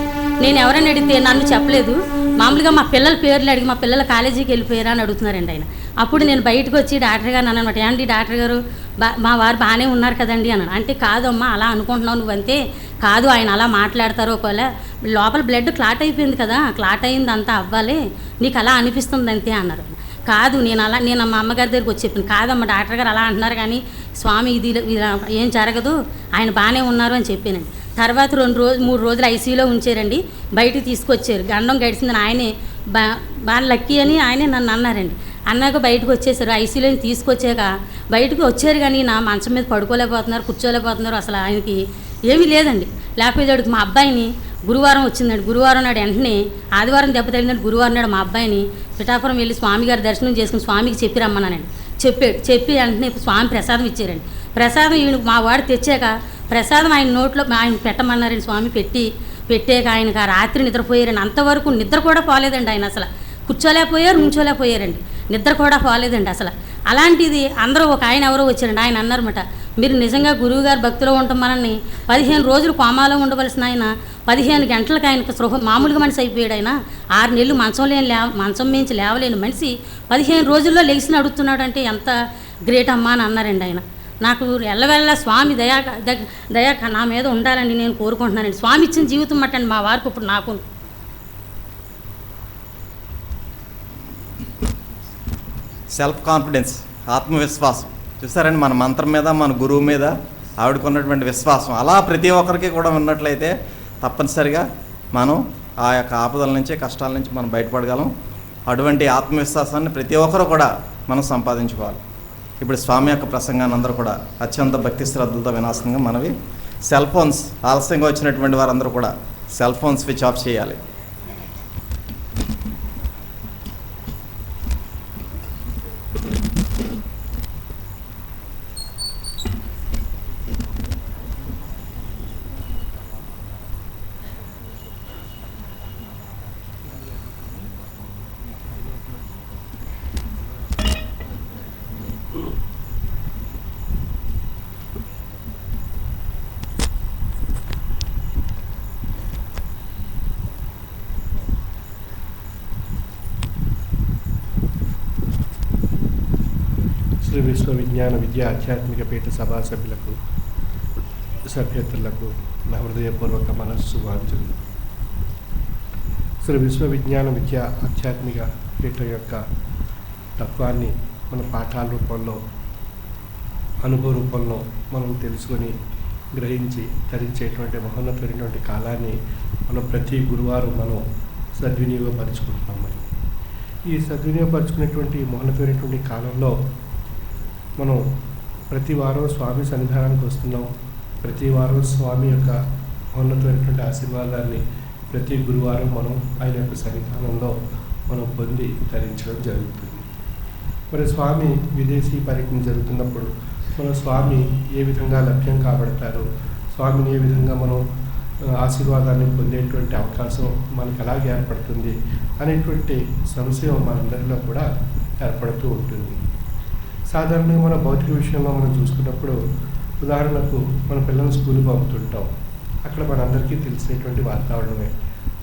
నేను ఎవరైనా అడిగితే నన్ను చెప్పలేదు, మామూలుగా మా పిల్లల పేర్లు అడిగి మా పిల్లల కాలేజీకి వెళ్ళిపోయారా అని అడుగుతున్నారండి ఆయన. అప్పుడు నేను బయటకు వచ్చి డాక్టర్ గారు అన్నమాట, ఏంటి డాక్టర్ గారు మా వారు బాగానే ఉన్నారు కదండి అన్నాను. అంటే కాదమ్మా అలా అనుకుంటున్నావు నువ్వంతే, కాదు ఆయన అలా మాట్లాడతారు, ఒకవేళ లోపల బ్లడ్ క్లాట్ అయిపోయింది కదా, క్లాట్ అయింది అంతా అవ్వాలి, నీకు అలా అనిపిస్తుంది అంతే అన్నారు. కాదు నేను మా అమ్మగారి దగ్గరికి వచ్చి చెప్పాను, కాదమ్మా డాక్టర్ గారు అలా అంటున్నారు కానీ స్వామి ఇది ఏం జరగదు, ఆయన బాగానే ఉన్నారు అని చెప్పానండి. తర్వాత 3 రోజులు ఐసీయూలో ఉంచారండి. బయటికి తీసుకొచ్చారు. గండం గడిచిందని ఆయనే బాగా లక్కీ అని ఆయనే నన్ను అన్నారండి. అన్నాక బయటకు వచ్చేసారు. ఐసీయూలో తీసుకొచ్చాక బయటకు వచ్చారు కానీ నా మంచం మీద పడుకోలేకపోతున్నారు, కూర్చోలేకపోతున్నారు, అసలు ఆయనకి ఏమీ లేదండి. లేకపోతే మా అబ్బాయిని గురువారం వచ్చిందండి. గురువారం నాడు వెంటనే ఆదివారం దెబ్బ తగిలిందంటే గురువారం నాడు మా అబ్బాయిని పిఠాపురం వెళ్ళి స్వామిగారి దర్శనం చేసుకుని స్వామికి చెప్పి రమ్మన్నానండి. చెప్పి వెంటనే స్వామి ప్రసాదం ఇచ్చారండి. ప్రసాదం ఈయన మా వాడు తెచ్చాక ప్రసాదం ఆయన నోట్లో ఆయన పెట్టమన్నారండి. స్వామి పెట్టాక ఆయనకు ఆ రాత్రి నిద్రపోయారండి. అంతవరకు నిద్ర కూడా పోలేదండి. ఆయన అసలు కూర్చోలేకపోయారు, నుంచోలేకపోయారండి, నిద్ర కూడా పోలేదండి అసలు. అలాంటిది అందరూ ఒక ఆయన ఎవరో వచ్చారండి. ఆయన అన్నారన్నమాట, మీరు నిజంగా గురువుగారు భక్తిలో ఉండటం మనల్ని 15 రోజులు కోమాలో ఉండవలసిన ఆయన 15 గంటలకు ఆయనకు సృహ మామూలుగా మనిషి అయిపోయాడు. ఆయన 6 నెలలు మంచం మించి లేవలేని మనిషి 15 రోజుల్లో లెగిసి అడుగుతున్నాడు అంటే ఎంత గ్రేట్ అమ్మా అని అన్నారండి ఆయన. నాకు ఎల్లవెల్ల స్వామి దయా నా మీద ఉండాలని నేను కోరుకుంటున్నానండి. స్వామి ఇచ్చిన జీవితం మట్టండి మా వారికి ఇప్పుడు నాకు. సెల్ఫ్ కాన్ఫిడెన్స్, ఆత్మవిశ్వాసం చూసారండి. మన మంత్రం మీద, మన గురువు మీద ఆవిడకున్నటువంటి విశ్వాసం అలా ప్రతి ఒక్కరికి కూడా ఉన్నట్లయితే తప్పనిసరిగా మనం ఆ యొక్క ఆపదల నుంచి, కష్టాల నుంచి మనం బయటపడగలం. అటువంటి ఆత్మవిశ్వాసాన్ని ప్రతి ఒక్కరు కూడా మనం సంపాదించుకోవాలి. ఇప్పుడు స్వామి యొక్క ప్రసంగాన్ని అందరూ కూడా అత్యంత భక్తి శ్రద్ధలతో వినాల్సిందిగా మనవి. సెల్ ఫోన్స్ ఆలస్యంగా వచ్చినటువంటి వారందరూ కూడా సెల్ ఫోన్ స్విచ్ ఆఫ్ చేయాలి. శ్రీ విశ్వ విజ్ఞాన విద్యా ఆధ్యాత్మిక పీఠ సభా సభ్యులకు, సభ్యత్రులకు నా హృదయపూర్వక మనస్సు వాంఛలు. శ్రీ విశ్వ విజ్ఞాన విద్యా ఆధ్యాత్మిక పీఠ యొక్క తత్వాన్ని మన పాఠాల రూపంలో, అనుభవ రూపంలో మనం తెలుసుకొని గ్రహించి ధరించేటువంటి మహోన్నతమైనటువంటి కాలాన్ని మనం ప్రతి గురువారం మనం సద్వినియోగపరుచుకుంటున్నాం. మరి ఈ సద్వినియోగపరుచుకునేటువంటి మహోన్నతమైనటువంటి కాలంలో మనం ప్రతి వారం స్వామి సన్నిధానానికి వస్తున్నాం. ప్రతి వారం స్వామి యొక్క మహోన్నతమైనటువంటి ఆశీర్వాదాన్ని ప్రతి గురువారం మనం ఆయన యొక్క సన్నిధానంలో మనం పొంది ధరించడం జరుగుతుంది. మరి స్వామి విదేశీ పర్యటన జరుగుతున్నప్పుడు మన స్వామి ఏ విధంగా లభ్యం కాబడతారు, స్వామిని ఏ విధంగా మనం ఆశీర్వాదాన్ని పొందేటువంటి అవకాశం మనకు ఎలాగ ఏర్పడుతుంది అనేటువంటి సంశయం మనందరిలో కూడా ఏర్పడుతూ ఉంటుంది. సాధారణంగా మన భౌతిక విషయంలో మనం చూసుకున్నప్పుడు, ఉదాహరణకు మన పిల్లల్ని స్కూల్కి పంపుతుంటాం. అక్కడ మనందరికీ తెలిసినటువంటి వాతావరణమే.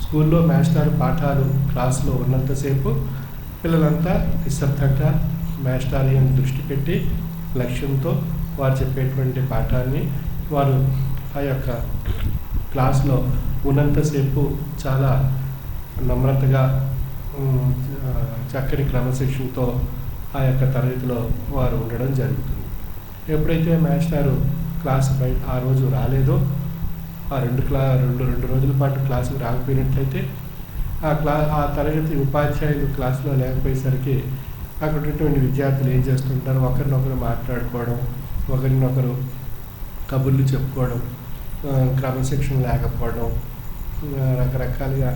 స్కూల్లో మాస్టర్ పాఠాలు క్లాసులో ఉన్నంతసేపు పిల్లలంతా నిశ్శబ్దంగా మాస్టర్ అని దృష్టి పెట్టి లక్ష్యంతో వారు చెప్పేటువంటి పాఠాన్ని వారు ఆ యొక్క క్లాస్లో ఉన్నంతసేపు చాలా నమ్రతగా చక్కని క్రమశిక్షణతో ఆ యొక్క తరగతిలో వారు ఉండడం జరుగుతుంది. ఎప్పుడైతే మాస్టారు క్లాసు బయట ఆ రోజు రాలేదో, ఆ రెండు రోజుల పాటు క్లాసుకు రాకపోయినట్లయితే ఆ తరగతి ఉపాధ్యాయులు క్లాసులో లేకపోయేసరికి అక్కడ ఉన్నటువంటి విద్యార్థులు ఏం చేస్తుంటారు, ఒకరినొకరు మాట్లాడుకోవడం, ఒకరినొకరు కబుర్లు చెప్పుకోవడం, క్రమశిక్షణ లేకపోవడం, రకరకాలుగా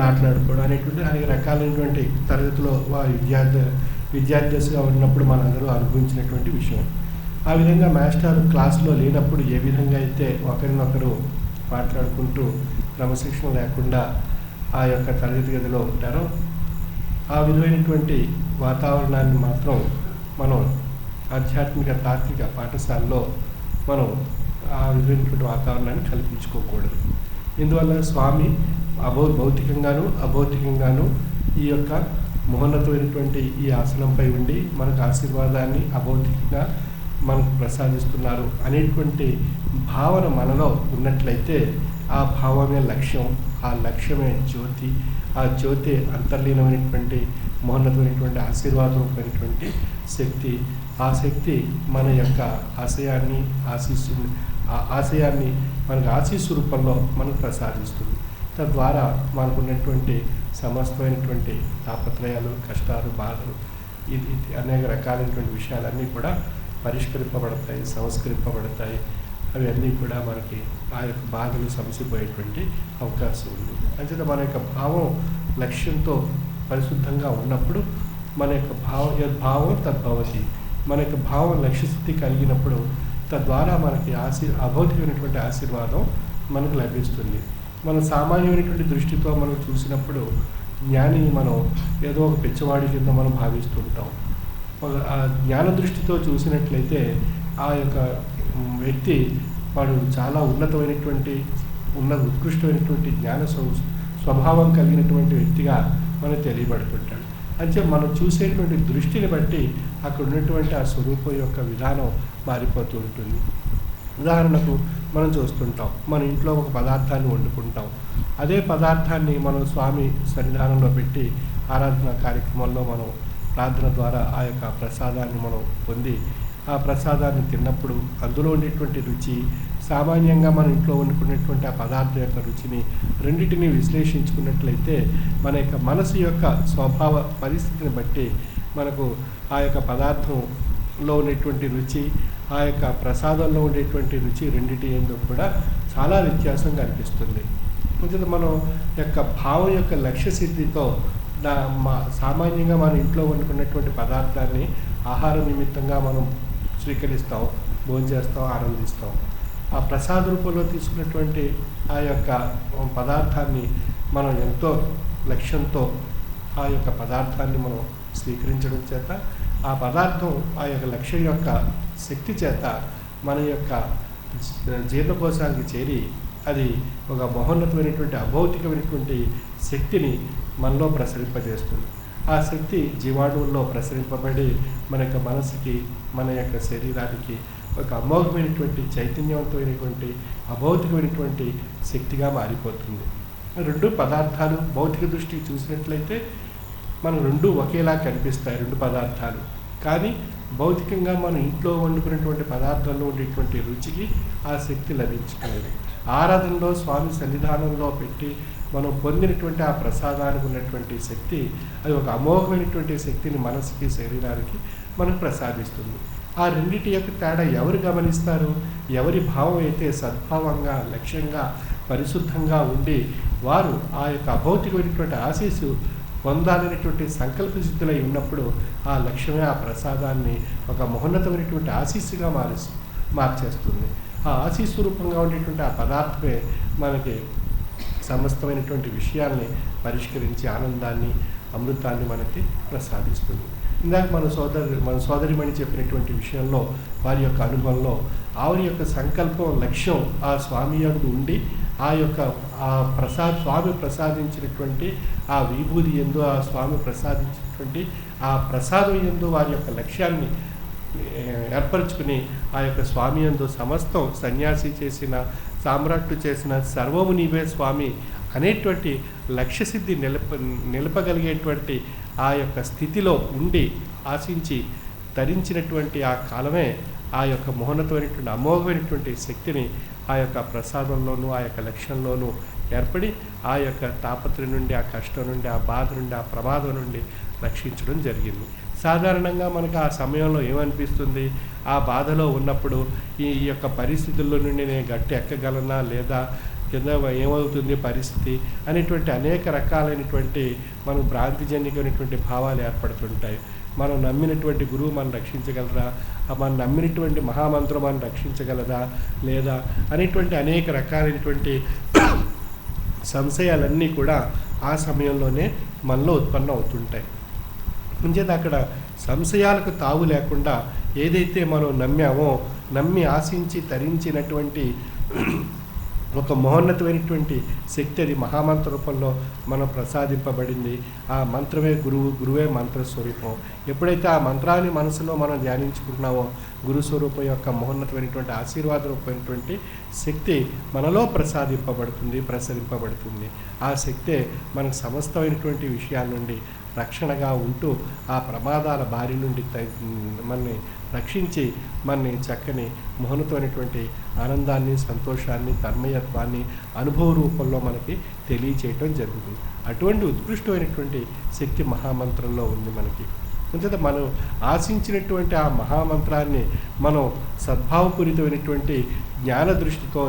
మాట్లాడుకోవడం అనేటువంటి అనేక రకాలైనటువంటి తరగతిలో విద్యార్థిగా ఉన్నప్పుడు మనందరూ అనుభవించినటువంటి విషయం. ఆ విధంగా మాస్టర్ క్లాసులో లేనప్పుడు ఏ విధంగా అయితే ఒకరినొకరు మాట్లాడుకుంటూ క్రమశిక్షణ లేకుండా ఆ యొక్క తరగతి గదిలో ఉంటారో, ఆ విధమైనటువంటి వాతావరణాన్ని మాత్రం మనం ఆధ్యాత్మిక తాత్విక పాఠశాలలో మనం ఆ విధమైనటువంటి వాతావరణాన్ని కల్పించుకోకూడదు. ఇందువల్ల స్వామి భౌతికంగాను అభౌతికంగాను ఈ యొక్క మహోన్నతమైనటువంటి ఈ ఆసనంపై ఉండి మనకు ఆశీర్వాదాన్ని అభౌతికంగా మనకు ప్రసాదిస్తున్నారు అనేటువంటి భావన మనలో ఉన్నట్లయితే, ఆ భావమే లక్ష్యం, ఆ లక్ష్యమే జ్యోతి, ఆ జ్యోతి అంతర్లీనమైనటువంటి మహోన్నతమైనటువంటి ఆశీర్వాదమైనటువంటి శక్తి. ఆ శక్తి మన యొక్క ఆశయాన్ని మనకు ఆశీస్సు రూపంలో మనకు ప్రసాదిస్తుంది. తద్వారా మనకున్నటువంటి సమస్తమైనటువంటి తాపత్రయాలు, కష్టాలు, బాధలు, ఇది అనేక రకాలైనటువంటి విషయాలన్నీ కూడా పరిష్కరింపబడతాయి, సంస్కరింపబడతాయి. అవి అన్నీ కూడా మనకి ఆ యొక్క బాధలు సమసిపోయేటువంటి అవకాశం ఉంది. అంచేత మన యొక్క భావం లక్ష్యంతో పరిశుద్ధంగా ఉన్నప్పుడు మన యొక్క యద్భావం తద్భవతి, మన యొక్క భావం లక్ష్యస్థితి కలిగినప్పుడు తద్వారా మనకి అభౌతికమైనటువంటి ఆశీర్వాదం మనకు లభిస్తుంది. మన సామాన్యమైనటువంటి దృష్టితో మనం చూసినప్పుడు జ్ఞాని మనం ఏదో ఒక పిచ్చవాడి కింద మనం భావిస్తుంటాం. ఆ జ్ఞాన దృష్టితో చూసినట్లయితే ఆ యొక్క వ్యక్తి వాడు చాలా ఉత్కృష్టమైనటువంటి జ్ఞాన స్వభావం కలిగినటువంటి వ్యక్తిగా మనకు తెలియబడుతుంటాడు. అంటే మనం చూసేటువంటి దృష్టిని బట్టి అక్కడ ఉన్నటువంటి ఆ స్వరూపం యొక్క విధానం మారిపోతూ ఉంటుంది. ఉదాహరణకు మనం చూస్తుంటాం, మన ఇంట్లో ఒక పదార్థాన్ని వండుకుంటాం. అదే పదార్థాన్ని మనం స్వామి సన్నిధానంలో పెట్టి ఆరాధన కార్యక్రమంలో మనం ప్రార్థన ద్వారా ఆ యొక్క ప్రసాదాన్ని మనం పొంది ఆ ప్రసాదాన్ని తిన్నప్పుడు అందులో ఉండేటువంటి రుచి, సామాన్యంగా మన ఇంట్లో వండుకునేటువంటి ఆ పదార్థం యొక్క రుచిని రెండింటినీ విశ్లేషించుకున్నట్లయితే మన యొక్క మనసు యొక్క స్వభావ పరిస్థితిని బట్టి మనకు ఆ యొక్క పదార్థంలో ఉండేటువంటి రుచి, ఆ యొక్క ప్రసాదంలో ఉండేటువంటి రుచి రెండింటి ఏందో కూడా చాలా వ్యత్యాసం కనిపిస్తుంది. కొంచెం మనం యొక్క భావం యొక్క లక్ష్య సిద్ధితో సామాన్యంగా మన ఇంట్లో వండుకున్నటువంటి పదార్థాన్ని ఆహార నిమిత్తంగా మనం స్వీకరిస్తాం, భోంచేస్తాం, ఆనందిస్తాం. ఆ ప్రసాద రూపంలో తీసుకున్నటువంటి ఆ యొక్క పదార్థాన్ని మనం ఎంతో లక్ష్యంతో ఆ యొక్క పదార్థాన్ని మనం స్వీకరించడం చేత ఆ పదార్థం ఆ యొక్క లక్ష్యం యొక్క శక్తి చేత మన యొక్క జీర్ణకోశానికి చేరి అది ఒక మహోన్నతమైనటువంటి అభౌతికమైనటువంటి శక్తిని మనలో ప్రసరింపజేస్తుంది. ఆ శక్తి జీవాణువుల్లో ప్రసరింపబడి మన యొక్క మనసుకి, మన యొక్క శరీరానికి ఒక అమోఘమైనటువంటి చైతన్యవంతమైనటువంటి అభౌతికమైనటువంటి శక్తిగా మారిపోతుంది. రెండు పదార్థాలు భౌతిక దృష్టికి చూసినట్లయితే మనం రెండు ఒకేలా కనిపిస్తాయి, రెండు పదార్థాలు. కానీ భౌతికంగా మనం ఇంట్లో వండుకున్నటువంటి పదార్థంలో ఉండేటువంటి రుచికి ఆ శక్తి లభించలేదు. ఆరాధనలో స్వామి సన్నిధానంలో పెట్టి మనం పొందినటువంటి ఆ ప్రసాదానికి ఉన్నటువంటి శక్తి, అది ఒక అమోఘమైనటువంటి శక్తిని మనసుకి, శరీరానికి మనకు ప్రసాదిస్తుంది. ఆ రెండింటి యొక్క తేడా ఎవరు గమనిస్తారు? ఎవరి భావం అయితే సద్భావంగా, లక్ష్యంగా, పరిశుద్ధంగా ఉండి వారు ఆ యొక్క అభౌతికమైనటువంటి ఆశీస్సు పొందాలనేటువంటి సంకల్ప సిద్ధులై ఉన్నప్పుడు ఆ లక్ష్యమే ఆ ప్రసాదాన్ని ఒక మహోన్నతమైనటువంటి ఆశీస్సుగా మార్చేస్తుంది. ఆ ఆశీస్సు రూపంగా ఉండేటువంటి ఆ పదార్థమే మనకి సమస్తమైనటువంటి విషయాల్ని పరిష్కరించి ఆనందాన్ని, అమృతాన్ని మనకి ప్రసాదిస్తుంది. ఇందాక మన సోదరిమణి చెప్పినటువంటి విషయంలో వారి యొక్క అనుభవంలో ఆవిరి యొక్క సంకల్పం, లక్ష్యం ఆ స్వామి యందు ఉండి ఆ యొక్క స్వామి ప్రసాదించినటువంటి ఆ విభూతి యందు, ఆ స్వామి ప్రసాదించినటువంటి ఆ ప్రసాదం యందు వారి యొక్క లక్ష్యాన్ని ఏర్పరచుకుని ఆ యొక్క స్వామి యందు సమస్తం సన్యాసి చేసిన, సామ్రాట్టు చేసిన సర్వము నీవే స్వామి అనేటువంటి లక్ష్యసిద్ధి నిలపగలిగేటువంటి ఆ యొక్క స్థితిలో ఉండి ఆశించి ధరించినటువంటి ఆ కాలమే ఆ యొక్క మహోన్నతమైనటువంటి అమోఘమైనటువంటి శక్తిని ఆ యొక్క ప్రసాదంలోనూ, ఆ యొక్క లక్ష్యంలోనూ ఏర్పడి ఆ యొక్క తాపత్రయం నుండి, ఆ కష్టం నుండి, ఆ బాధ నుండి, ఆ ప్రమాదం నుండి రక్షించడం జరిగింది. సాధారణంగా మనకు ఆ సమయంలో ఏమనిపిస్తుంది? ఆ బాధలో ఉన్నప్పుడు ఈ యొక్క పరిస్థితుల్లో నుండి నేను గట్టి ఎక్కగలనా లేదా కింద ఏమవుతుంది పరిస్థితి అనేటువంటి అనేక రకాలైనటువంటి మనం భ్రాంతిజన్యమైనటువంటి భావాలు ఏర్పడుతుంటాయి. మనం నమ్మినటువంటి గురువు మనం రక్షించగలరా, మనం నమ్మినటువంటి మహామంత్రం మనం రక్షించగలదా లేదా అనేటువంటి అనేక రకాలైనటువంటి సంశయాలన్నీ కూడా ఆ సమయంలోనే మనలో ఉత్పన్నం అవుతుంటాయి. ముంచేది అక్కడ సంశయాలకు తావు లేకుండా ఏదైతే మనం నమ్మి ఆశించి తరించినటువంటి ఒక మహోన్నతమైనటువంటి శక్తి, అది మహామంత్ర రూపంలో మనం ప్రసాదింపబడింది. ఆ మంత్రమే గురువే మంత్రస్వరూపం. ఎప్పుడైతే ఆ మంత్రాన్ని మనసులో మనం ధ్యానించుకుంటున్నామో గురుస్వరూపం యొక్క మహోన్నతమైనటువంటి ఆశీర్వాద రూపమైనటువంటి శక్తి మనలో ప్రసరింపబడుతుంది. ఆ శక్తే మనకు సమస్తమైనటువంటి విషయాల నుండి రక్షణగా ఉంటూ ఆ ప్రమాదాల బారి నుండి మనని రక్షించి మనని చక్కని మహోన్నతమైనటువంటి ఆనందాన్ని, సంతోషాన్ని, తన్మయత్వాన్ని అనుభవ రూపంలో మనకి తెలియచేయటం జరుగుతుంది. అటువంటి ఉత్కృష్టమైనటువంటి శక్తి మహామంత్రంలో ఉంది మనకి. అంచేత మనం ఆశించినటువంటి ఆ మహామంత్రాన్ని మనం సద్భావపూరితమైనటువంటి జ్ఞాన దృష్టితో,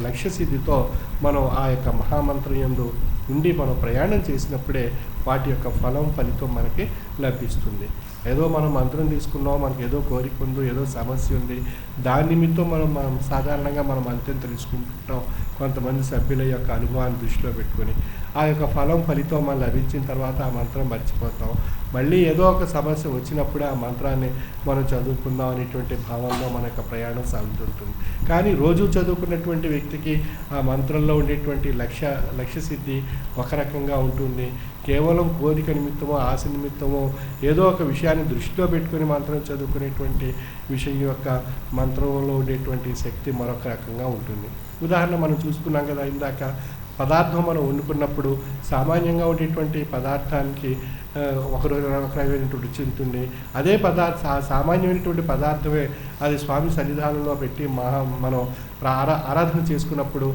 లక్ష్యసిద్ధితో మనం ఆ యొక్క మహామంత్రం యందు ఉండి మనం ప్రయాణం చేసినప్పుడే వాటి యొక్క ఫలితం మనకి లభిస్తుంది. ఏదో మనం మంత్రం తీసుకున్నాం, మనకి ఏదో కోరిక ఉంది, ఏదో సమస్య ఉంది, దాని నిమిత్తం మనం సాధారణంగా మనం అంత్యం తెలుసుకుంటుంటాం. కొంతమంది సభ్యుల యొక్క అనుభవాన్ని దృష్టిలో పెట్టుకొని ఆ యొక్క ఫలితం మనం లభించిన తర్వాత ఆ మంత్రం మర్చిపోతాం. మళ్ళీ ఏదో ఒక సమస్య వచ్చినప్పుడే ఆ మంత్రాన్ని మనం చదువుకుందాం అనేటువంటి భావంలో మన యొక్క ప్రయాణం సాగుతుంటుంది. కానీ రోజు చదువుకున్నటువంటి వ్యక్తికి ఆ మంత్రంలో ఉండేటువంటి లక్ష్యసిద్ధి ఒక రకంగా ఉంటుంది. కేవలం కోరిక నిమిత్తమో, ఆశ నిమిత్తమో ఏదో ఒక విషయాన్ని దృష్టిలో పెట్టుకుని మంత్రం చదువుకునేటువంటి విషయం యొక్క మంత్రంలో ఉండేటువంటి శక్తి మరొక రకంగా ఉంటుంది. ఉదాహరణ మనం చూసుకున్నాం కదా ఇందాక, పదార్థం మనం వండుకున్నప్పుడు సామాన్యంగా ఉండేటువంటి పదార్థానికి ఒక రకమైనటువంటి రుచి ఉంటుంది. అదే సామాన్యమైనటువంటి పదార్థమే అది స్వామి సన్నిధానంలో పెట్టి మనం ఆరాధన చేసుకున్నప్పుడు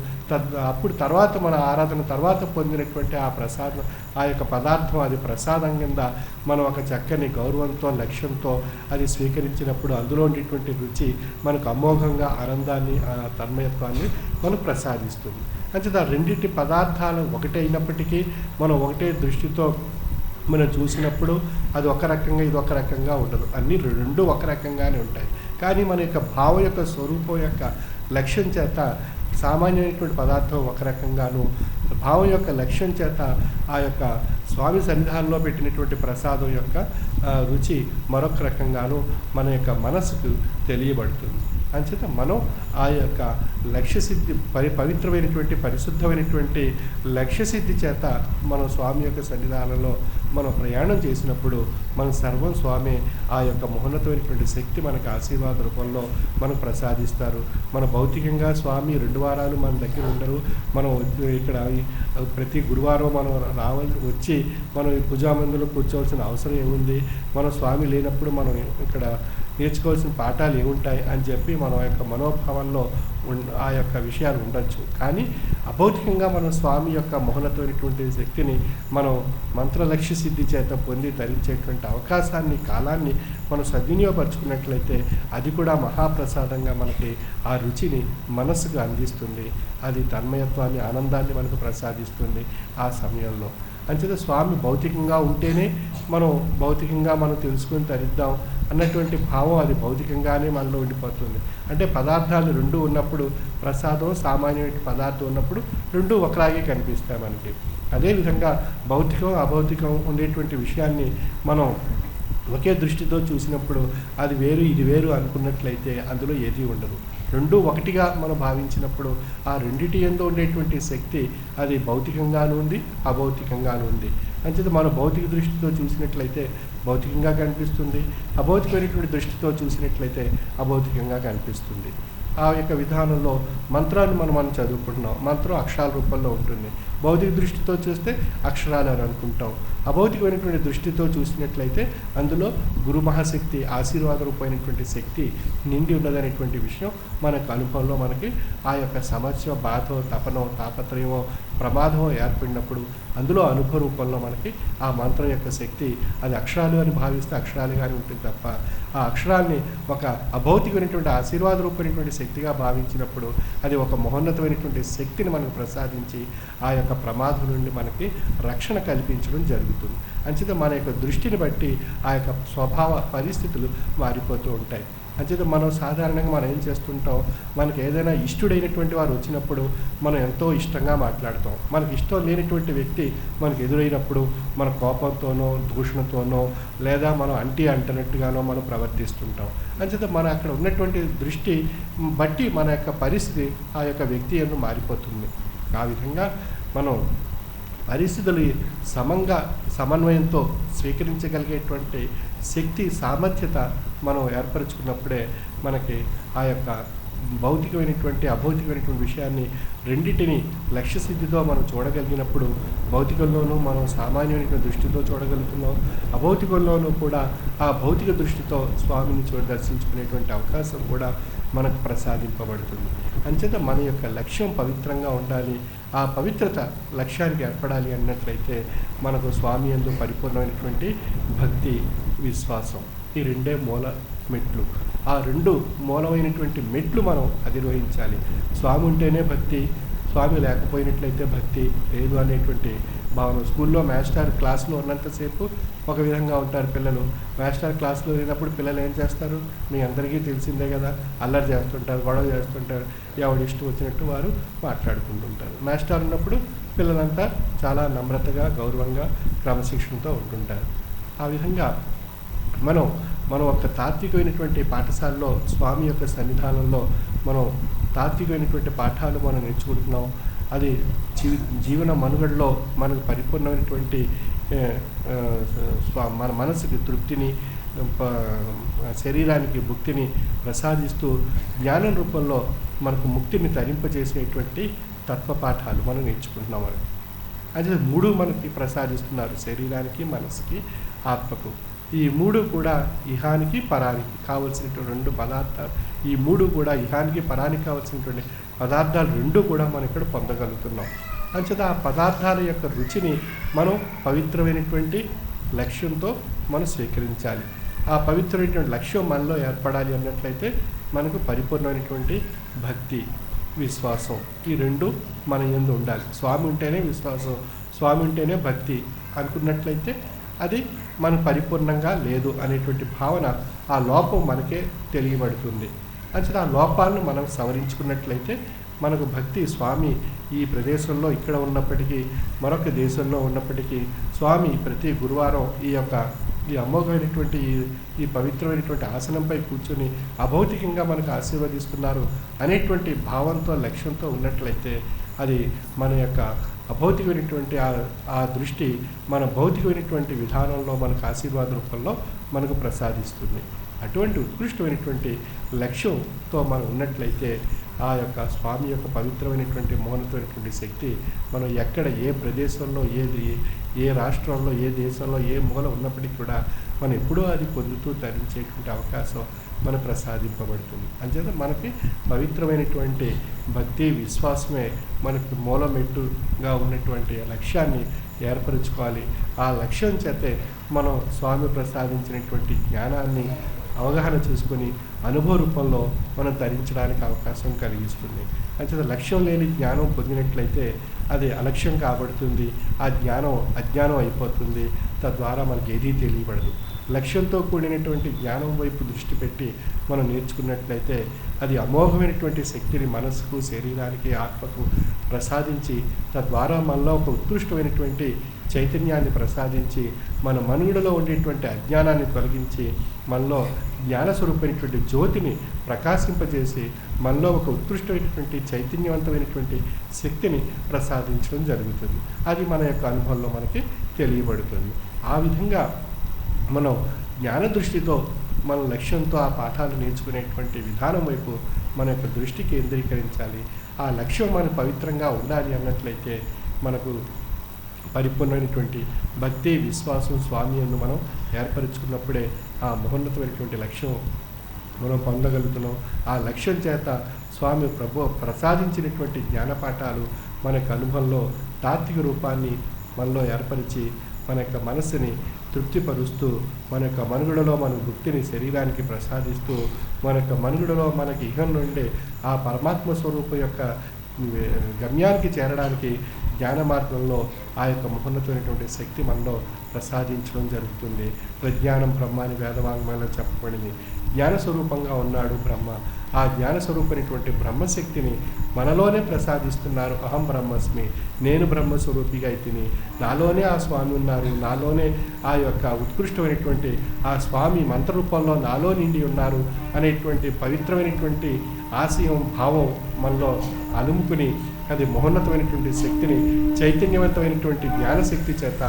అప్పుడు తర్వాత మన ఆరాధన తర్వాత పొందినటువంటి ఆ ప్రసాదం, ఆ యొక్క పదార్థం అది ప్రసాదం కింద మనం ఒక చక్కని గౌరవంతో, లక్ష్యంతో అది స్వీకరించినప్పుడు అందులో ఉండేటువంటి రుచి మనకు అమోఘంగా ఆనందాన్ని, తన్మయత్వాన్ని మనకు ప్రసాదిస్తుంది. అంచేత రెండింటి పదార్థాలు ఒకటే అయినప్పటికీ మనం ఒకటే దృష్టితో మనం చూసినప్పుడు అది ఒక రకంగా, ఇది ఒక రకంగా ఉండదు. అన్నీ రెండు ఒక రకంగానే ఉంటాయి. కానీ మన యొక్క భావం యొక్క స్వరూపం యొక్క లక్ష్యం చేత సామాన్యమైనటువంటి పదార్థం ఒక రకంగాను, భావం యొక్క లక్ష్యం చేత ఆ యొక్క స్వామి సన్నిధానంలో పెట్టినటువంటి ప్రసాదం యొక్క రుచి మరొక రకంగాను మన యొక్క మనసుకు తెలియబడుతుంది. అంచేత మనం ఆ యొక్క లక్ష్యసిద్ధి పవిత్రమైనటువంటి, పరిశుద్ధమైనటువంటి లక్ష్యసిద్ధి చేత మనం స్వామి యొక్క సన్నిధానంలో మనం ప్రయాణం చేసినప్పుడు మన సర్వం స్వామి ఆ యొక్క మహోన్నతమైనటువంటి శక్తి మనకు ఆశీర్వాద రూపంలో మనకు ప్రసాదిస్తారు. మన భౌతికంగా స్వామి 2 వారాలు మన దగ్గర ఉండరు. మనం ఇక్కడ ప్రతి గురువారం మనం వచ్చి మనం ఈ పూజామందిలో కూర్చోవలసిన అవసరం ఏముంది? మన స్వామి లేనప్పుడు మనం ఇక్కడ నేర్చుకోవాల్సిన పాఠాలు ఏముంటాయి అని చెప్పి మన యొక్క మనోభావంలో ఆ యొక్క విషయాలు ఉండొచ్చు. కానీ అభౌతికంగా మనం స్వామి యొక్క మహోన్నతమైనటువంటి శక్తిని మనం మంత్రలక్ష్య సిద్ధి చేత పొంది ధరించేటువంటి అవకాశాన్ని, కాలాన్ని మనం సద్వినియోగపరుచుకున్నట్లయితే అది కూడా మహాప్రసాదంగా మనకి ఆ రుచిని మనసుకు అందిస్తుంది. అది తన్మయత్వాన్ని, ఆనందాన్ని మనకు ప్రసాదిస్తుంది ఆ సమయంలో. అంచేత స్వామి భౌతికంగా ఉంటేనే మనం తెలుసుకొని తరిద్దాం అన్నటువంటి భావం అది భౌతికంగానే మనలో ఉండిపోతుంది. అంటే పదార్థాలు 2 ఉన్నప్పుడు, ప్రసాదం సామాన్యమైన పదార్థం ఉన్నప్పుడు 2 ఒకలాగే కనిపిస్తాయి మనకి. అదేవిధంగా భౌతికం అభౌతికం ఉండేటువంటి విషయాన్ని మనం ఒకే దృష్టితో చూసినప్పుడు అది వేరు ఇది వేరు అనుకున్నట్లయితే అందులో ఏదీ ఉండదు. 2 ఒకటిగా మనం భావించినప్పుడు ఆ రెండిటి యందు ఉండేటువంటి శక్తి అది భౌతికంగానూ ఉంది, అభౌతికంగానూ ఉంది. అంచేత మన భౌతిక దృష్టితో చూసినట్లయితే భౌతికంగా కనిపిస్తుంది, అభౌతికమైనటువంటి దృష్టితో చూసినట్లయితే అభౌతికంగా కనిపిస్తుంది. ఆ యొక్క విధానంలో మంత్రాన్ని మనం చదువుకుంటున్నాం. మంత్రం అక్షరాల రూపంలో ఉంటుంది. భౌతిక దృష్టితో చూస్తే అక్షరాలు అని అనుకుంటాం. అభౌతికమైనటువంటి దృష్టితో చూసినట్లయితే అందులో గురు మహాశక్తి ఆశీర్వాద రూపమైనటువంటి శక్తి నిండి ఉన్నదనేటువంటి విషయం మనకు అనుభవంలో మనకి ఆ యొక్క సమస్య, బాధో, తపనో, తాపత్రయమో, ప్రమాదమో ఏర్పడినప్పుడు అందులో అనుభవ రూపంలో మనకి ఆ మంత్రం యొక్క శక్తి అది అక్షరాలు అని భావిస్తే అక్షరాలుగానే ఉంటుంది తప్ప ఆ అక్షరాల్ని ఒక అభౌతికమైనటువంటి ఆశీర్వాద రూపమైనటువంటి శక్తిగా భావించినప్పుడు అది ఒక మహోన్నతమైనటువంటి శక్తిని మనకు ప్రసాదించి ఆ యొక్క ప్రమాదం నుండి మనకి రక్షణ కల్పించడం జరుగుతుంది. అంచేత మన యొక్క దృష్టిని బట్టి ఆ యొక్క స్వభావ పరిస్థితులు మారిపోతూ ఉంటాయి. అంచేత మనం సాధారణంగా మనం ఏం చేస్తుంటాం, మనకి ఏదైనా ఇష్టడైనటువంటి వారు వచ్చినప్పుడు మనం ఎంతో ఇష్టంగా మాట్లాడతాం. మనకి ఇష్టం లేనటువంటి వ్యక్తి మనకు ఎదురైనప్పుడు మన కోపంతోనో, దూషణతోనో, లేదా మనం అంటనట్టుగానో మనం ప్రవర్తిస్తుంటాం. అంచేత మన అక్కడ ఉన్నటువంటి దృష్టి బట్టి మన యొక్క పరిస్థితి ఆ యొక్క వ్యక్తి యందు మారిపోతుంది. ఆ విధంగా మనం పరిస్థితులు సమన్వయంతో స్వీకరించగలిగేటువంటి శక్తి, సామర్థ్యత మనం ఏర్పరచుకున్నప్పుడే మనకి ఆ యొక్క భౌతికమైనటువంటి అభౌతికమైనటువంటి విషయాన్ని రెండింటిని లక్ష్యసిద్ధితో మనం చూడగలిగినప్పుడు భౌతికంలోనూ మనం సామాన్యమైనటువంటి దృష్టితో చూడగలుగుతున్నాం, అభౌతికంలోనూ కూడా ఆ భౌతిక దృష్టితో స్వామిని దర్శించుకునేటువంటి అవకాశం కూడా మనకు ప్రసాదింపబడుతుంది. అంచేత మన యొక్క లక్ష్యం పవిత్రంగా ఉండాలి. ఆ పవిత్రత లక్ష్యానికి ఏర్పడాలి అన్నట్లయితే మనకు స్వామి యందు పరిపూర్ణమైనటువంటి భక్తి, విశ్వాసం ఈ 2 మూల మెట్లు. ఆ 2 మూలమైనటువంటి మెట్లు మనం అధిరోహించాలి. స్వామి ఉంటేనే భక్తి, స్వామి లేకపోయినట్లయితే భక్తి లేదు అనేటువంటి భావన. స్కూల్లో మాస్టర్ క్లాస్లో ఉన్నంతసేపు ఒక విధంగా ఉంటారు పిల్లలు. మాస్టర్ క్లాస్లో లేనప్పుడు పిల్లలు ఏం చేస్తారు మీ అందరికీ తెలిసిందే కదా, అల్లరి చేస్తుంటారు, గొడవ చేస్తుంటారు, ఎవరి ఇష్టం వచ్చినట్టు వారు మాట్లాడుకుంటుంటారు. మాస్టర్ ఉన్నప్పుడు పిల్లలంతా చాలా నమ్రతగా, గౌరవంగా, క్రమశిక్షణతో ఉంటుంటారు. ఆ విధంగా మనం ఒక తాత్వికమైనటువంటి పాఠశాలలో స్వామి యొక్క సన్నిధానంలో మనం తాత్వికమైనటువంటి పాఠాలు మనం నేర్చుకుంటున్నాం. అది జీవన మనుగడలో మనకు పరిపూర్ణమైనటువంటి మన మనసుకి తృప్తిని, శరీరానికి భుక్తిని ప్రసాదిస్తూ జ్ఞానం రూపంలో మనకు ముక్తిని తరింపజేసేటువంటి తత్వపాఠాలు మనం నేర్చుకుంటున్నాం. అది 3 మనకి ప్రసాదిస్తున్నారు, శరీరానికి, మనసుకి, ఆత్మకు. ఈ 3 కూడా ఇహానికి పరానికి కావలసినటువంటి 2 పదార్థాలు. ఈ 3 కూడా ఇహానికి పరానికి కావలసినటువంటి పదార్థాలు 2 కూడా మనం ఇక్కడ పొందగలుగుతున్నాం. అంచేత ఆ పదార్థాల యొక్క రుచిని మనం పవిత్రమైనటువంటి లక్ష్యంతో మనం స్వీకరించాలి. ఆ పవిత్రమైనటువంటి లక్ష్యం మనలో ఏర్పడాలి అన్నట్లయితే మనకు పరిపూర్ణమైనటువంటి భక్తి, విశ్వాసం ఈ 2 మన యందు ఉండాలి. స్వామి ఉంటేనే విశ్వాసం, స్వామి ఉంటేనే భక్తి అనుకున్నట్లయితే అది మన పరిపూర్ణంగా లేదు అనేటువంటి భావన, ఆ లోపం మనకే తెలియబడుతుంది. అంచేత ఆ లోపాలను మనం సవరించుకున్నట్లయితే మనకు భక్తి స్వామి ఈ ప్రదేశంలో ఇక్కడ ఉన్నప్పటికీ, మరొక దేశంలో ఉన్నప్పటికీ స్వామి ప్రతి గురువారం ఈ అమోఘమైనటువంటి ఈ పవిత్రమైనటువంటి ఆసనంపై కూర్చొని అభౌతికంగా మనకు ఆశీర్వదిస్తున్నారు అనేటువంటి భావంతో, లక్ష్యంతో ఉన్నట్లయితే అది మన యొక్క అభౌతికమైనటువంటి ఆ దృష్టి మన భౌతికమైనటువంటి విధానంలో మనకు ఆశీర్వాద రూపంలో మనకు ప్రసాదిస్తుంది. అటువంటి ఉత్కృష్టమైనటువంటి లక్ష్యంతో మనం ఉన్నట్లయితే ఆ యొక్క స్వామి యొక్క పవిత్రమైనటువంటి మౌనమైనటువంటి శక్తి మనం ఎక్కడ ఏ ప్రదేశంలో ఏ రాష్ట్రంలో ఏ దేశంలో ఏ మూల ఉన్నప్పటికీ కూడా మనం ఎప్పుడూ అది పొందుతూ తరించేటువంటి అవకాశం మనకు ప్రసాదింపబడుతుంది. అంచేత మనకి పవిత్రమైనటువంటి భక్తి విశ్వాసమే మనకి మూలమెట్టుగా ఉన్నటువంటి లక్ష్యాన్ని ఏర్పరచుకోవాలి. ఆ లక్ష్యం చేతే మనం స్వామి ప్రసాదించినటువంటి జ్ఞానాన్ని అవగాహన చేసుకొని అనుభవ రూపంలో మనం ధరించడానికి అవకాశం కలిగిస్తుంది. అంచేత లక్ష్యం లేని జ్ఞానం పొందినట్లయితే అది అలక్ష్యం కాబడుతుంది, ఆ జ్ఞానం అజ్ఞానం అయిపోతుంది, తద్వారా మనకి ఏదీ తెలియబడదు. లక్ష్యంతో కూడినటువంటి జ్ఞానం వైపు దృష్టి పెట్టి మనం నేర్చుకున్నట్లయితే అది అమోఘమైనటువంటి శక్తిని మనసుకు, శరీరానికి, ఆత్మకు ప్రసాదించి తద్వారా మనలో ఒక ఉత్కృష్టమైనటువంటి చైతన్యాన్ని ప్రసాదించి మన మనుగడలో ఉండేటువంటి అజ్ఞానాన్ని తొలగించి మనలో జ్ఞానస్వరూపమైనటువంటి జ్యోతిని ప్రకాశింపజేసి మనలో ఒక ఉత్కృష్టమైనటువంటి చైతన్యవంతమైనటువంటి శక్తిని ప్రసాదించడం జరుగుతుంది. అది మన యొక్క అనుభవంలో మనకి తెలియబడుతుంది. ఆ విధంగా మనం జ్ఞాన దృష్టితో మన లక్ష్యంతో ఆ పాఠాలు నేర్చుకునేటువంటి విధానం వైపు మన యొక్క దృష్టి కేంద్రీకరించాలి. ఆ లక్ష్యం మనకు పవిత్రంగా ఉండాలి అన్నట్లయితే మనకు పరిపూర్ణమైనటువంటి భక్తి విశ్వాసం స్వామి అನ್ನು మనం ఏర్పరచుకున్నప్పుడే ఆ మహోన్నతమైనటువంటి లక్ష్యం మనం పొందగలుగుతున్నాం. ఆ లక్ష్యం చేత స్వామి ప్రసాదించినటువంటి జ్ఞానపాఠాలు మన యొక్క అనుభవంలో తాత్విక రూపాన్ని మనలో ఏర్పరిచి మన యొక్క మనస్సుని తృప్తిపరుస్తూ మన యొక్క మనుగడలో మన భక్తిని శరీరానికి ప్రసాదిస్తూ మన యొక్క మనుగడలో మనకి ఇహం నుండే ఆ పరమాత్మ స్వరూపం యొక్క గమ్యానికి చేరడానికి జ్ఞాన మార్గంలో ఆ యొక్క మహోన్నతమైనటువంటి శక్తి మనలో ప్రసాదించడం జరుగుతుంది. ప్రజ్ఞానం బ్రహ్మ అని వేదవాంగ్మయంలో చెప్పబడింది. జ్ఞాన స్వరూపంగా ఉన్నాడు బ్రహ్మ. ఆ జ్ఞాన స్వరూపమైనటువంటి బ్రహ్మశక్తిని మనలోనే ప్రసాదిస్తున్నారు. అహం బ్రహ్మస్మి, నేను బ్రహ్మస్వరూపిగా అయితిని, నాలోనే ఆ స్వామి ఉన్నారు, నాలోనే ఆ యొక్క ఉత్కృష్టమైనటువంటి ఆ స్వామి మంత్రరూపంలో నాలో నిండి ఉన్నారు అనేటువంటి పవిత్రమైనటువంటి ఆశయం భావం మనలో అలుముకుని అది మహోన్నతమైనటువంటి శక్తిని చైతన్యవంతమైనటువంటి జ్ఞానశక్తి చేత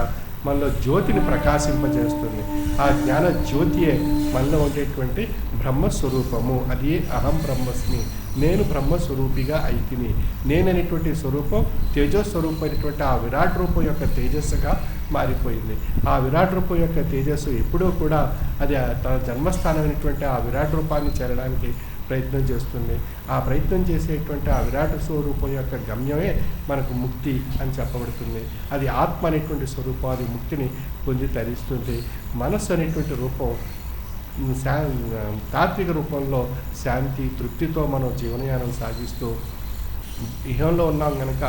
మనలో జ్యోతిని ప్రకాశింపజేస్తుంది. ఆ జ్ఞాన జ్యోతియే మనలో ఉండేటువంటి బ్రహ్మస్వరూపము. అది అహం బ్రహ్మస్మి, నేను బ్రహ్మస్వరూపిగా అయితిని. నేననేటువంటి స్వరూపం తేజస్వరూపమైనటువంటి ఆ విరాట్ రూపం యొక్క తేజస్సుగా మారిపోయింది. ఆ విరాట్ రూపం యొక్క తేజస్సు ఎప్పుడూ కూడా అది తన జన్మస్థానమైనటువంటి ఆ విరాట్ రూపాన్ని చేరడానికి ప్రయత్నం చేస్తుంది. ఆ ప్రయత్నం చేసేటువంటి ఆ విరాట్ స్వరూపం యొక్క గమ్యమే మనకు ముక్తి అని చెప్పబడుతుంది. అది ఆత్మ అనేటువంటి స్వరూపం, అది ముక్తిని పొంది తరిస్తుంది. మనస్సు అనేటువంటి రూపం తాత్విక రూపంలో శాంతి తృప్తితో మనం జీవనయానం సాగిస్తూ ఇహంలో ఉన్నాం కనుక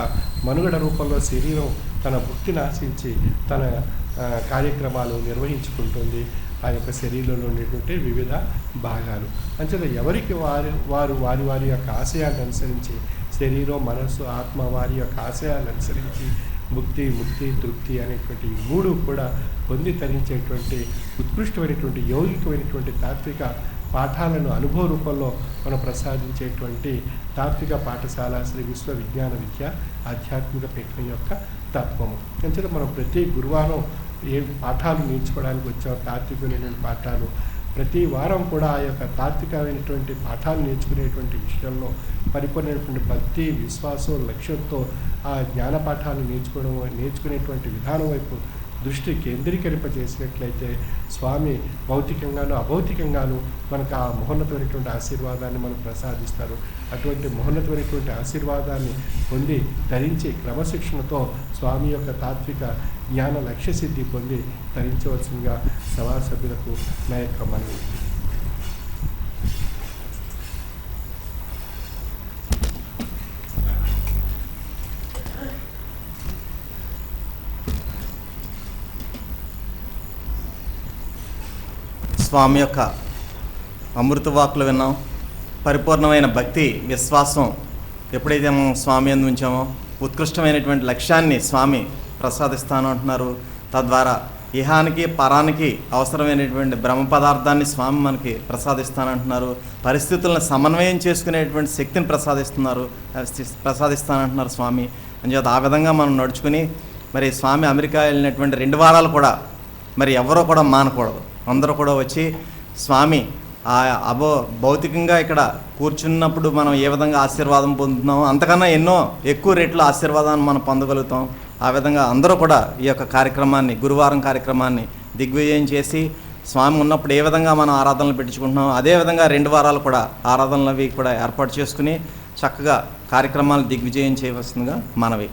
మనుగడ రూపంలో శరీరం తన భుక్తిని ఆశించి తన కార్యక్రమాలు నిర్వహించుకుంటుంది. ఆ యొక్క శరీరంలో ఉండేటువంటి వివిధ భాగాలు అంచేత ఎవరికి వారి యొక్క ఆశయాన్ని అనుసరించి శరీరం మనస్సు ఆత్మ వారి యొక్క ఆశయాన్ని అనుసరించి ముక్తి తృప్తి అనేటువంటి మూడు కూడా పొంది తరించేటువంటి ఉత్కృష్టమైనటువంటి యౌగికమైనటువంటి తాత్విక పాఠాలను అనుభవ రూపంలో మనం ప్రసాదించేటువంటి తాత్విక పాఠశాల శ్రీ విశ్వవిజ్ఞాన విద్య ఆధ్యాత్మిక పీఠం యొక్క తత్వము. అంచేత మనం ప్రతి గురువారం ఏ పాఠాలు నేర్చుకోవడానికి వచ్చాం తాత్వికమైనటువంటి పాఠాలు ప్రతి వారం కూడా ఆ యొక్క తాత్వికమైనటువంటి పాఠాలు నేర్చుకునేటువంటి విషయంలో పరిపూర్ణమైనటువంటి భక్తి విశ్వాసం లక్ష్యంతో ఆ జ్ఞాన పాఠాలు నేర్చుకునేటువంటి విధానం వైపు దృష్టి కేంద్రీకరింపజేసినట్లయితే స్వామి భౌతికంగాను అభౌతికంగాను మనకు ఆ మహోన్నతమైనటువంటి ఆశీర్వాదాన్ని మనకు ప్రసాదిస్తారు. అటువంటి మహోన్నతమైనటువంటి ఆశీర్వాదాన్ని పొంది ధరించి క్రమశిక్షణతో స్వామి యొక్క తాత్విక జ్ఞాన లక్ష్య సిద్ధి పొంది ధరించవలసిందిగా సభా సభ్యులకు నా యొక్క మనవి. స్వామి యొక్క అమృత వాక్కులు విన్నాం. పరిపూర్ణమైన భక్తి విశ్వాసం ఎప్పుడైతే మనం స్వామి అందు ఉంచామో ఉత్కృష్టమైనటువంటి లక్ష్యాన్ని స్వామి ప్రసాదిస్తాను అంటున్నారు. తద్వారా ఇహానికి పరానికి అవసరమైనటువంటి బ్రహ్మ పదార్థాన్ని స్వామి మనకి ప్రసాదిస్తానంటున్నారు. పరిస్థితులను సమన్వయం చేసుకునేటువంటి శక్తిని ప్రసాదిస్తానంటున్నారు స్వామి అని చేత ఆ విధంగా మనం నడుచుకుని మరి స్వామి అమెరికా వెళ్ళినటువంటి 2 వారాలు కూడా మరి ఎవరో కూడా మానకూడదు. అందరూ కూడా వచ్చి స్వామి భౌతికంగా ఇక్కడ కూర్చున్నప్పుడు మనం ఏ విధంగా ఆశీర్వాదం పొందుతున్నామో అంతకన్నా ఎన్నో ఎక్కువ రేట్లు ఆశీర్వాదాన్ని మనం పొందగలుగుతాం. ఆ విధంగా అందరూ కూడా ఈ యొక్క కార్యక్రమాన్ని, గురువారం కార్యక్రమాన్ని దిగ్విజయం చేసి స్వామి ఉన్నప్పుడు ఏ విధంగా మనం ఆరాధనలు పెట్టించుకుంటున్నాం అదేవిధంగా 2 వారాలు కూడా ఆరాధనలు అవి కూడా ఏర్పాటు చేసుకుని చక్కగా కార్యక్రమాలు దిగ్విజయం చేయవలసిందిగా మనవి.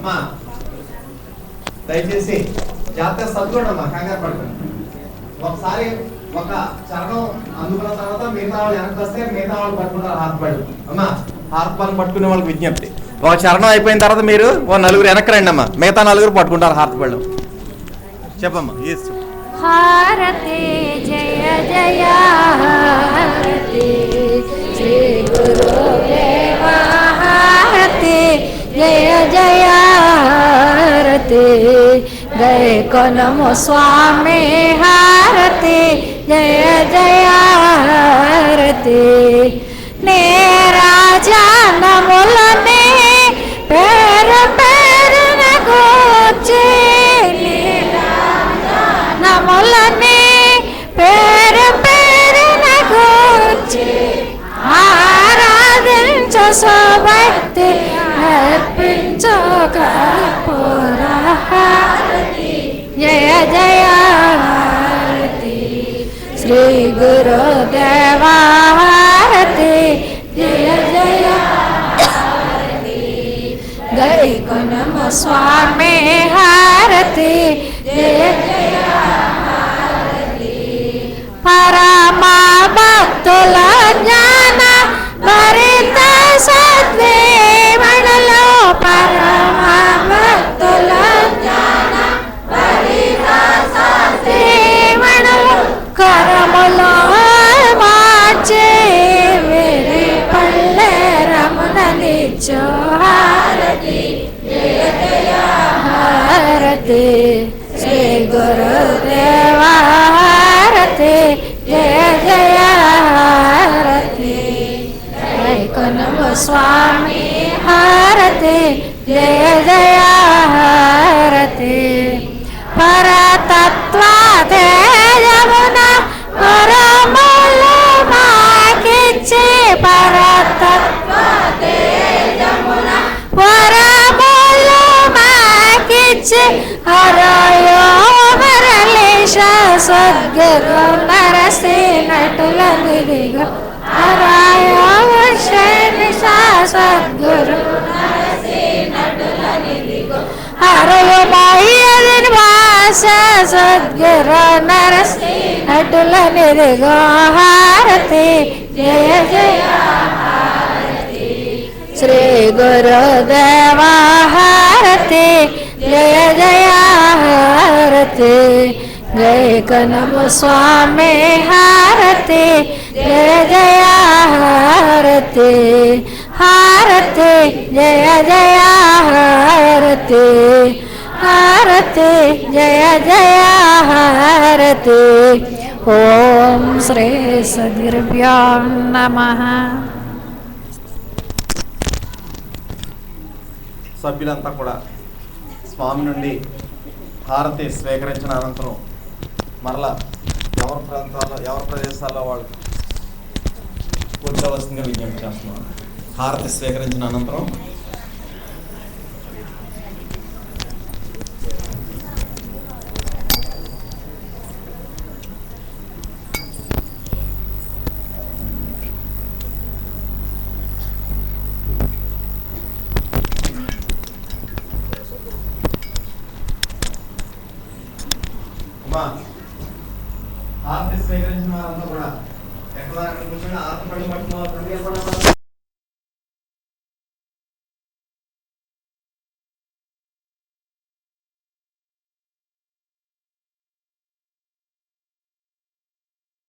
అమ్మా దయచేసి జాతీయ సద్గురు అమ్మా, కంగారు పడుతుంది. ఒకసారి ఒక చరణం అందుకున్న తర్వాత మిగతా వాళ్ళు వెనక్కి వస్తే మిగతా వాళ్ళు పట్టుకుంటారు హార్పళ్ళు. అమ్మా హార్పళ్ళు పట్టుకునే వాళ్ళకి విజ్ఞప్తి, ఒక చరణం అయిపోయిన తర్వాత మీరు ఓ నలుగురు వెనక్కి రండి అమ్మా, మిగతా నలుగురు పట్టుకుంటారు హార్పళ్ళు. చెప్పమ్మా. హారతి జయ జయ హారతి శ్రీ గురుదేవ హారతి జయ జయ హారతి గయ కొనము స్వామి హారతి జయ జయ హారతి నే రాజానములనే పేరు పేరున కూర్చి నములని పేరు పేరున కూర్చి ఆరాధించ స్వభక్తి అర్పించు కర్పూర హారతి జయ జయ హారతి శ్రీ గురుదేవ హారతి జయ జయ హారతి గై కొనమ స్వామి హారతి జయ జయ హారతి పరమ భక్తుల జ్ఞాన భరిత సద్వేమణలో పరమ భక్తుల జ్ఞాన భరిత సద్వేమణలో కరములో మార్చే వేరే పల్లె రమణ నిచ్చో హారతి జయ జయ హారతి శ్రీ గురుదేవ హారతి జయ జయ హారతి జయ కొనము స్వామి హారతి జయ జయ హారతి పరతత్వ తేజమున పరములు మాకిచ్చి పరతత్వ తేజమున పరములు మాకిచ్చి హరయో మరలేశ సద్గురు నరసి నటుల నిధిగో హరయో శనిశ సద్గురు నరసి నటుల నిధిగో హరయో మయ్యదిని వాస సద్గురు నరసి నటుల నిధిగో హారతి జయ జయ హారతి శ్రీ గురుదేవ హారతి జయ జయ హారతి జయ కనము స్వామి హారతి జయ జయ హారతి హారతి జయ జయ హారతి హారతి జయ జయ హారతి ఓం శ్రీ సద్గురుభ్యో నమః. సభ్యులంతా కూడా స్వామి నుండి హారతి స్వీకరించిన అనంతరం మరలా ఎవరి ప్రాంతాల్లో ఎవరి ప్రదేశాల్లో వాళ్ళు కూర్చోవలసిందిగా విజ్ఞప్తి చేస్తున్నాం. హారతి స్వీకరించిన అనంతరం హారతి స్వీకరించిన వారంతా కూడా ఎక్కడ కూర్చొని హారతి పడి పట్టుకున్న